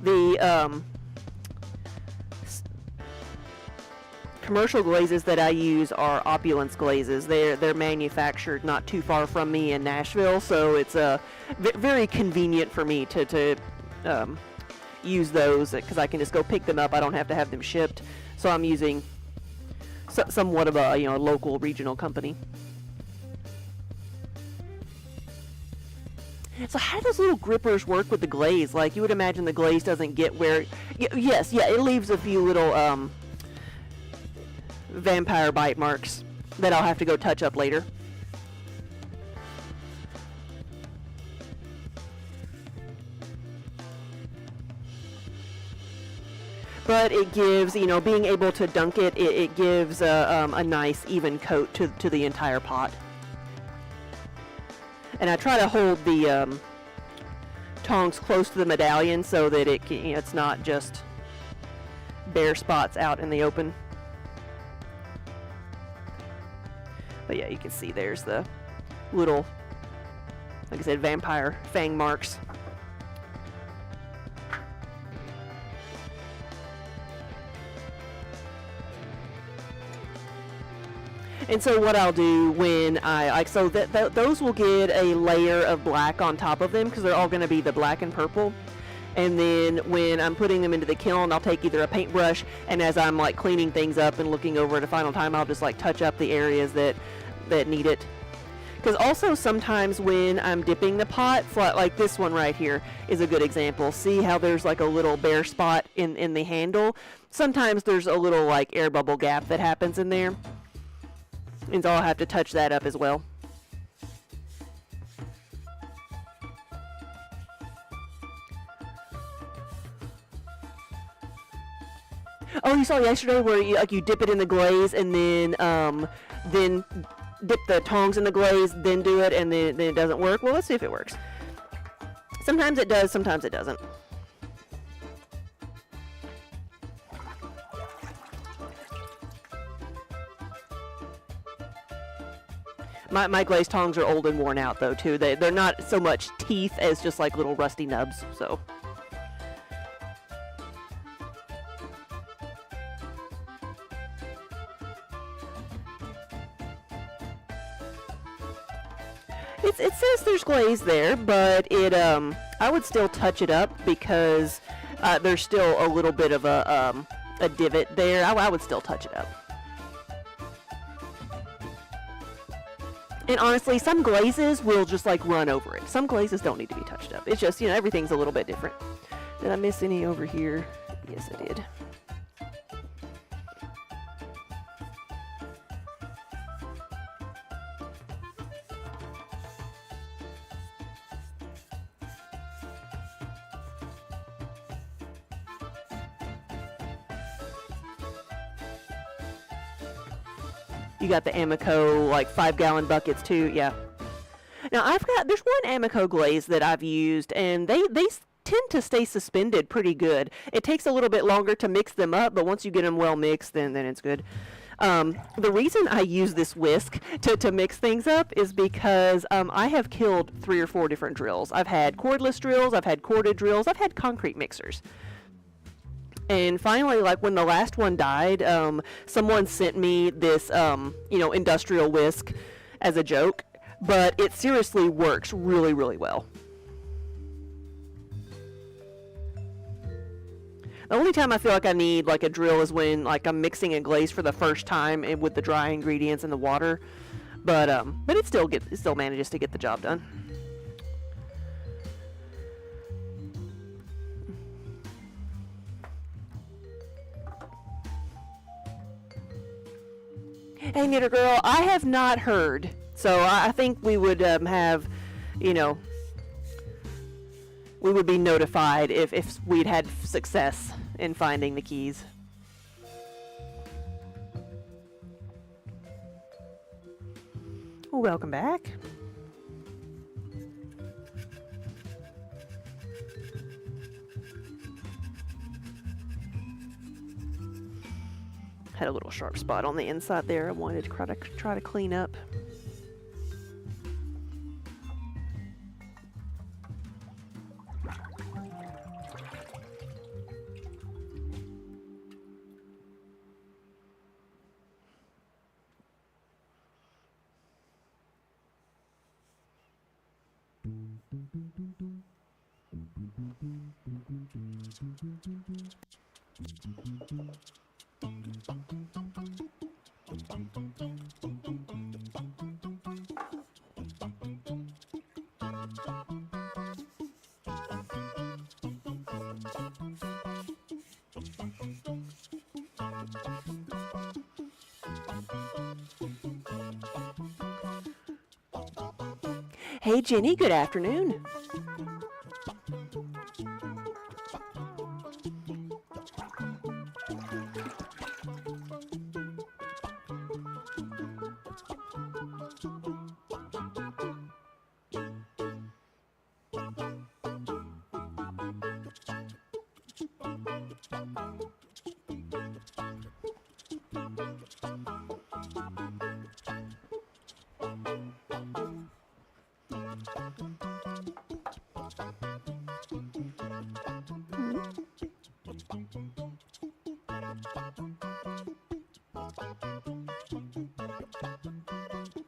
The commercial glazes that I use are Opulence glazes. They're manufactured not too far from me in Nashville, so it's very convenient for me to use those, because I can just go pick them up. I don't have to have them shipped. So I'm using somewhat of a local regional company. So how do those little grippers work with the glaze? Like, you would imagine the glaze doesn't get where... Yes, yeah, it leaves a few little vampire bite marks that I'll have to go touch up later. But it gives, being able to dunk it gives a nice even coat to the entire pot. And I try to hold the tongs close to the medallion so that it's not just bare spots out in the open. But yeah, you can see there's the little, like I said, vampire fang marks. And so what I'll do when those will get a layer of black on top of them, because they're all going to be the black and purple. And then when I'm putting them into the kiln, I'll take either a paintbrush, and as I'm like cleaning things up and looking over it a final time, I'll just like touch up the areas that need it. Because also sometimes when I'm dipping the pot, like this one right here is a good example. See how there's like a little bare spot in the handle? Sometimes there's a little like air bubble gap that happens in there. And so I'll have to touch that up as well. Oh, you saw yesterday where you dip it in the glaze and then dip the tongs in the glaze, then do it, and then it doesn't work. Well, let's see if it works. Sometimes it does, sometimes it doesn't. My glaze tongs are old and worn out though too. They're not so much teeth as just like little rusty nubs. So. It says there's glaze there, but I would still touch it up because there's still a little bit of a divot there. I would still touch it up. And honestly, some glazes will just like run over it. Some glazes don't need to be touched up. It's just, you know, everything's a little bit different. Did I miss any over here? Yes, I did. You got the Amico, like 5-gallon buckets too, yeah. Now there's one Amico glaze that I've used, and they tend to stay suspended pretty good. It takes a little bit longer to mix them up, but once you get them well mixed, then it's good. The reason I use this whisk to mix things up is because I have killed 3 or 4 different drills. I've had cordless drills, I've had corded drills, I've had concrete mixers. And finally, like when the last one died, someone sent me this, industrial whisk as a joke, but it seriously works really, really well. The only time I feel like I need like a drill is when like I'm mixing a glaze for the first time and with the dry ingredients and the water, but it still manages to get the job done. Hey, Knitter Girl, I have not heard, so I think we would have, we would be notified if we'd had success in finding the keys. Well, welcome back. Had a little sharp spot on the inside there I wanted to try to clean up. Hey Jenny, good afternoon.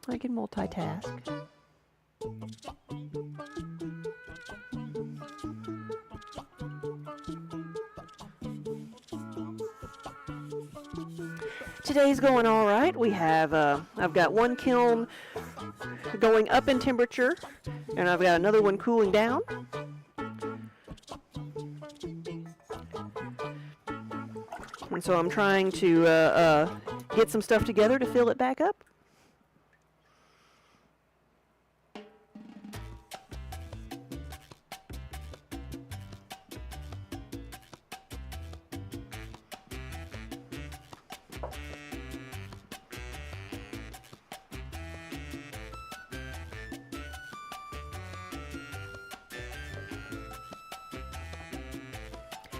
I can multitask. Today's going all right. We have, I've got one kiln going up in temperature, and I've got another one cooling down. And so I'm trying to get some stuff together to fill it back up.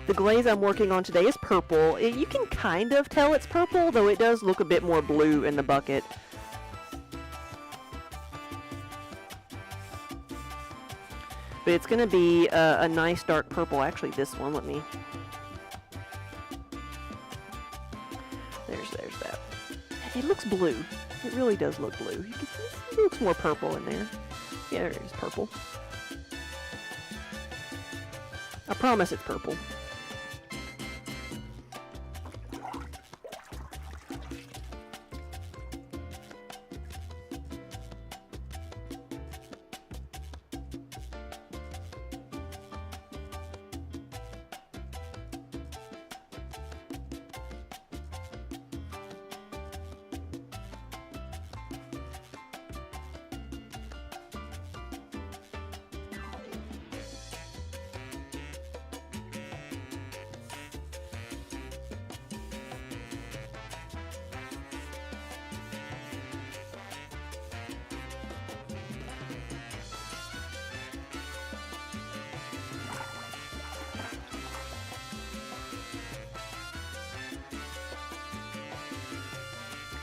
The glaze I'm working on today is purple. You can kind of tell it's purple, though it does look a bit more blue in the bucket. But it's going to be a nice dark purple. Actually, this one, let me... There's that. It looks blue. It really does look blue. You can see it looks more purple in there. Yeah, there it is, purple. I promise it's purple.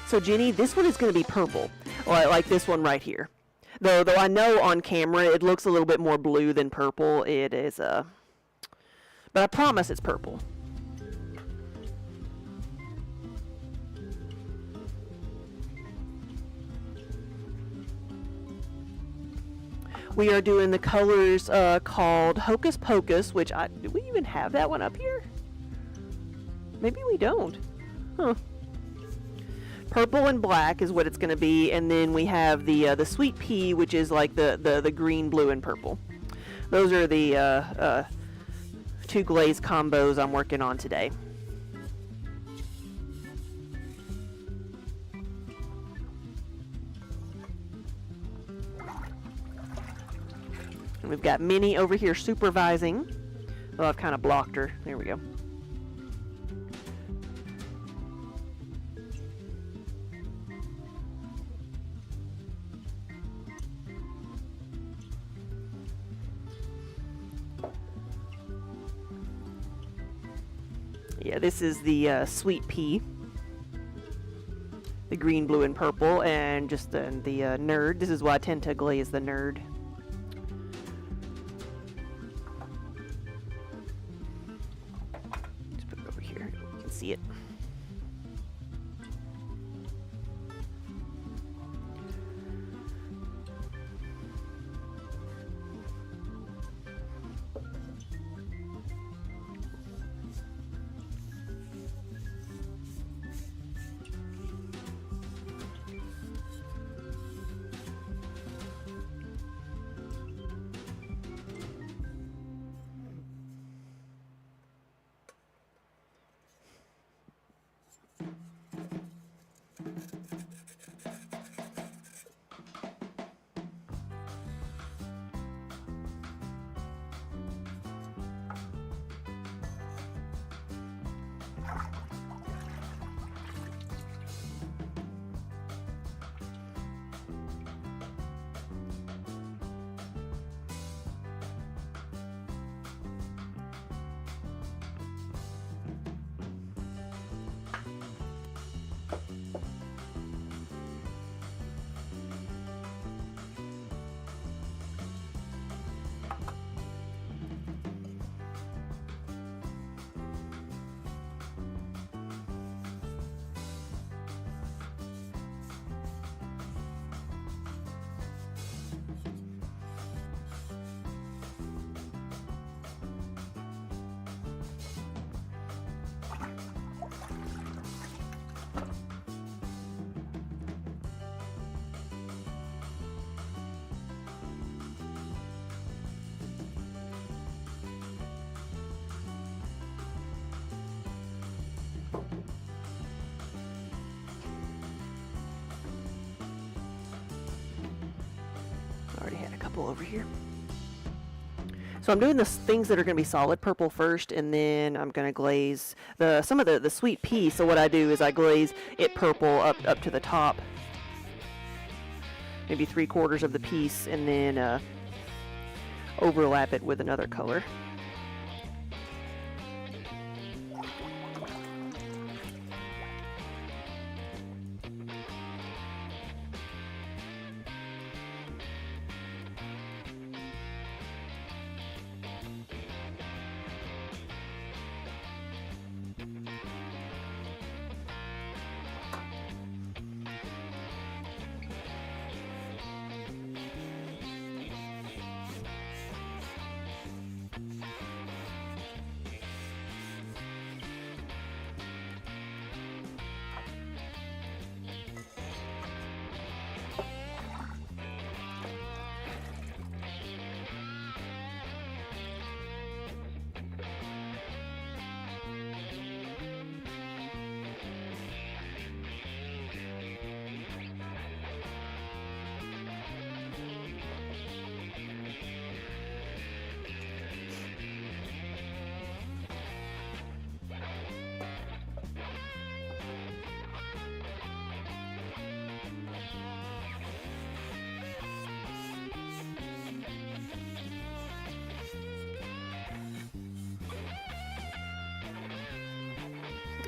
So Jenny, this one is going to be purple, like this one right here. Though I know on camera it looks a little bit more blue than purple. It is but I promise it's purple. We are doing the colors called Hocus Pocus, which do we even have that one up here? Maybe we don't. Huh. Purple and black is what it's going to be, and then we have the sweet pea, which is like the green, blue, and purple. Those are the two glaze combos I'm working on today. And we've got Minnie over here supervising. Oh, I've kind of blocked her. There we go. Yeah, this is the sweet pea, the green, blue, and purple, and just the nerd. This is why I tend to glaze the nerd. Just put it over here. You can see it. Already had a couple over here. So I'm doing the things that are going to be solid purple first, and then I'm going to glaze some of the sweet pea. So what I do is I glaze it purple up to the top, maybe 3/4 of the piece, and then overlap it with another color.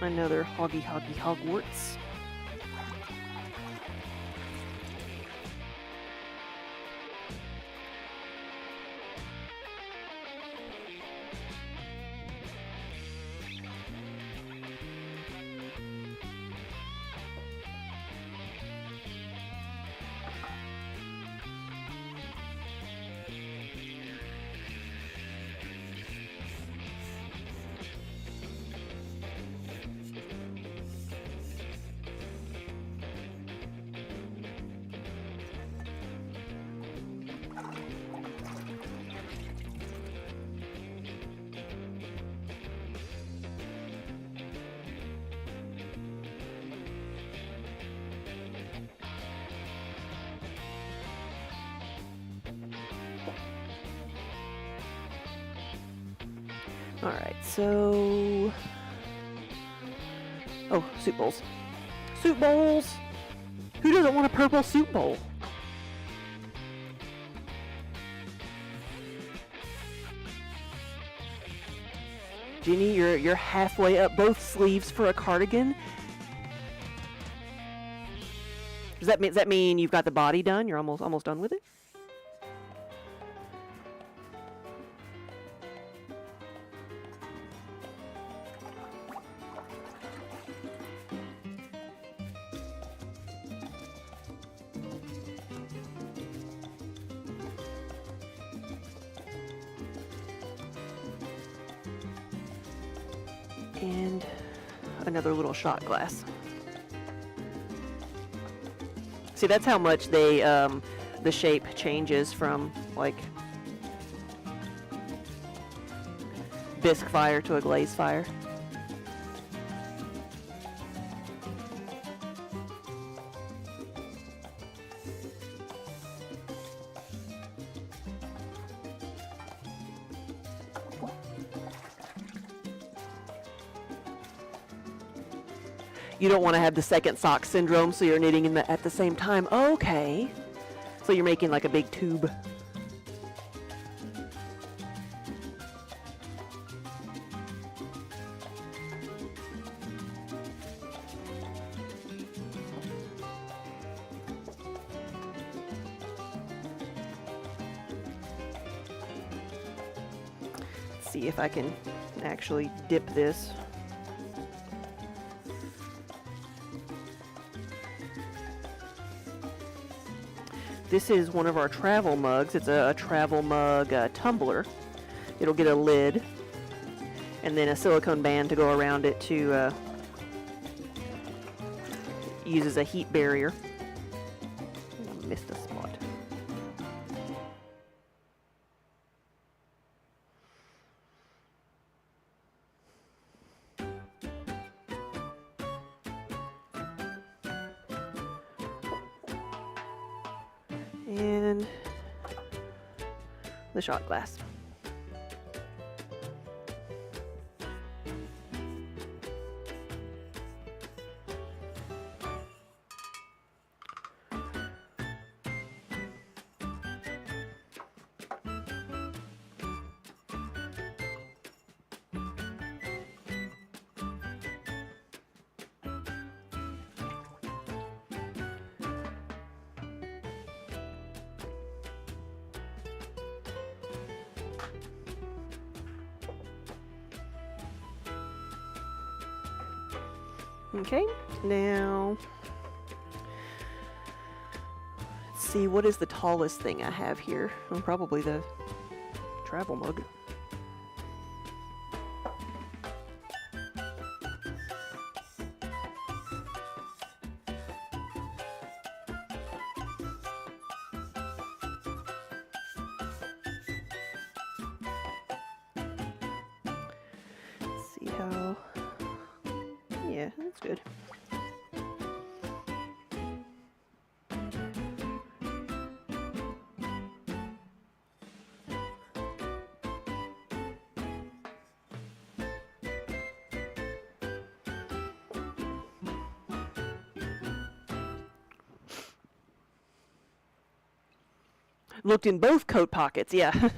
Another Hoggy Hogwarts. Alright, so... Oh, soup bowls. Soup bowls! Who doesn't want a purple soup bowl? Ginny, you're halfway up both sleeves for a cardigan. Does that mean you've got the body done? You're almost done with it? And another little shot glass. See, that's how much they the shape changes from like bisque fire to a glaze fire. You don't want to have the second sock syndrome, so you're knitting in at the same time. Okay. So you're making like a big tube. Let's see if I can actually dip this. This is one of our travel mugs. It's a travel mug tumbler. It'll get a lid and then a silicone band to go around it to use as a heat barrier. I missed a spot. And the shot glass. Okay, now let's see, what is the tallest thing I have here? Oh, probably the travel mug. Let's see how... Yeah, that's good. Looked in both coat pockets, yeah.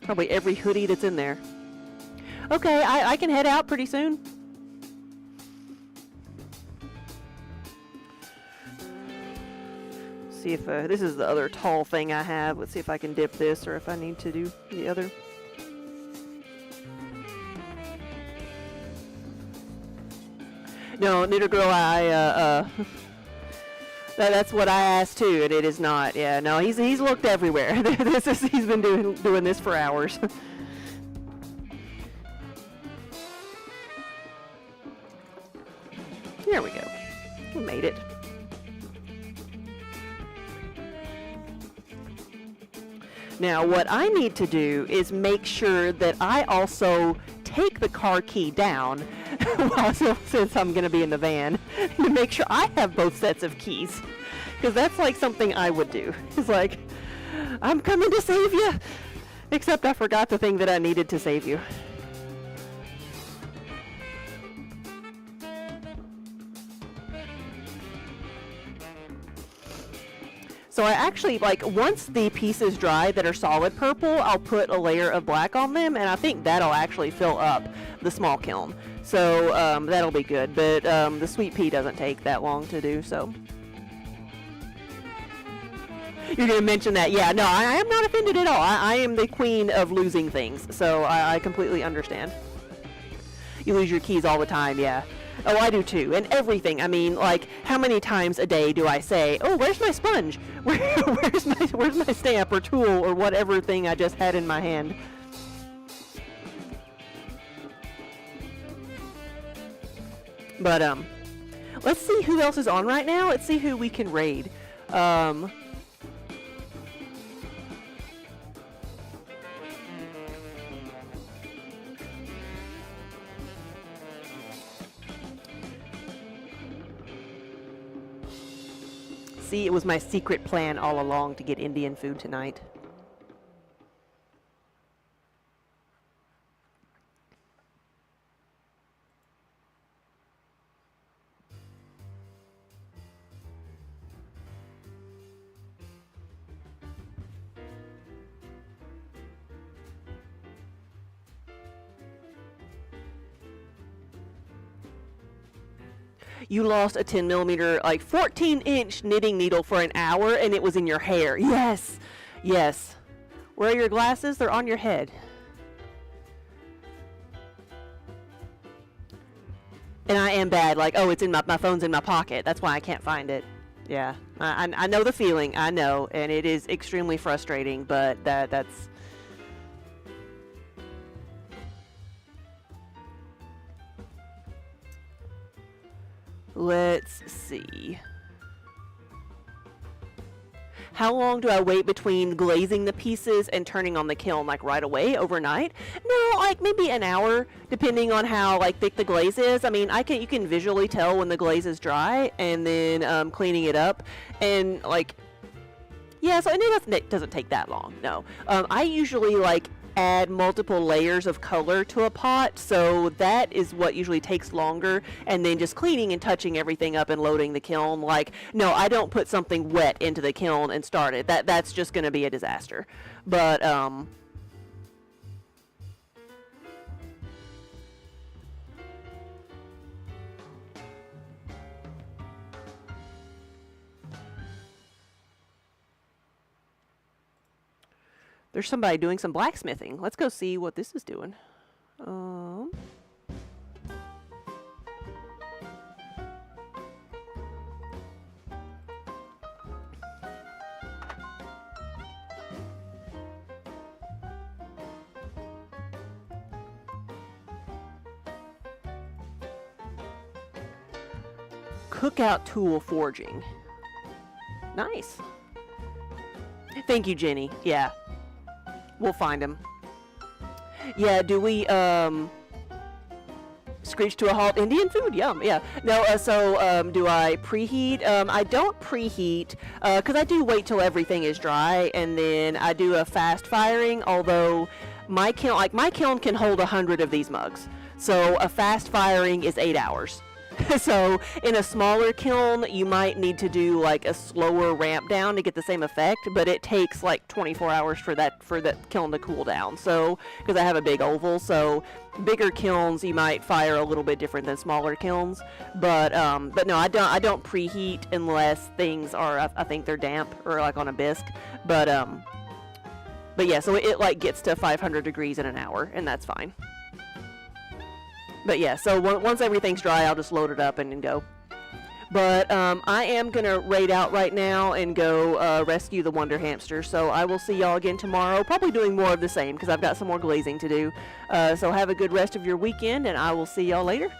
Probably every hoodie that's in there. Okay, I can head out pretty soon. See if this is the other tall thing I have. Let's see if I can dip this or if I need to do the other. No, Knitter Girl, that's what I asked too, and it is not. Yeah, no, he's looked everywhere. He's been doing this for hours. There we go. We made it. Now, what I need to do is make sure that I also take the car key down since I'm going to be in the van to make sure I have both sets of keys. Because that's like something I would do. It's like, I'm coming to save you. Except I forgot the thing that I needed to save you. So I actually, like, once the pieces dry that are solid purple, I'll put a layer of black on them, and I think that'll actually fill up the small kiln. So that'll be good, but the sweet pea doesn't take that long to do, so. You're going to mention that. Yeah, no, I am not offended at all. I am the queen of losing things, so I completely understand. You lose your keys all the time, yeah. Oh, I do too, and everything. I mean, like, how many times a day do I say, "Oh, where's my sponge? Where's my stamp or tool or whatever thing I just had in my hand?" But let's see who else is on right now. Let's see who we can raid. See, it was my secret plan all along to get Indian food tonight. You lost a 10 millimeter, like 14-inch knitting needle for an hour and it was in your hair. Yes, yes. Where are your glasses? They're on your head. And I am bad, like, oh, it's in my phone's in my pocket. That's why I can't find it. Yeah, I know the feeling, I know, and it is extremely frustrating, but that's... Let's see. How long do I wait between glazing the pieces and turning on the kiln? Like right away, overnight? No, like maybe an hour, depending on how like thick the glaze is. I mean, you can visually tell when the glaze is dry, and then cleaning it up, and like, yeah. So and it doesn't take that long. No, I usually like add multiple layers of color to a pot, so that is what usually takes longer, and then just cleaning and touching everything up and loading the kiln. Like, no, I don't put something wet into the kiln and start it. That's just going to be a disaster. But there's somebody doing some blacksmithing. Let's go see what this is doing. Cookout tool forging. Nice. Thank you, Jenny. Yeah. We'll find him. Yeah, do we, screech to a halt Indian food? Yum, yeah. No, do I preheat? I don't preheat, because I do wait till everything is dry, and then I do a fast firing, although my kiln can hold 100 of these mugs. So a fast firing is 8 hours. So in a smaller kiln, you might need to do like a slower ramp down to get the same effect, but it takes like 24 hours for that kiln to cool down. So because I have a big oval, so bigger kilns you might fire a little bit different than smaller kilns. But no, I don't preheat unless things are, I think they're damp or like on a bisque. But yeah, so it like gets to 500 degrees in an hour, and that's fine. But yeah, so once everything's dry, I'll just load it up and go. But I am going to raid out right now and go rescue the Wonder Hamster. So I will see y'all again tomorrow, probably doing more of the same because I've got some more glazing to do. So have a good rest of your weekend, and I will see y'all later.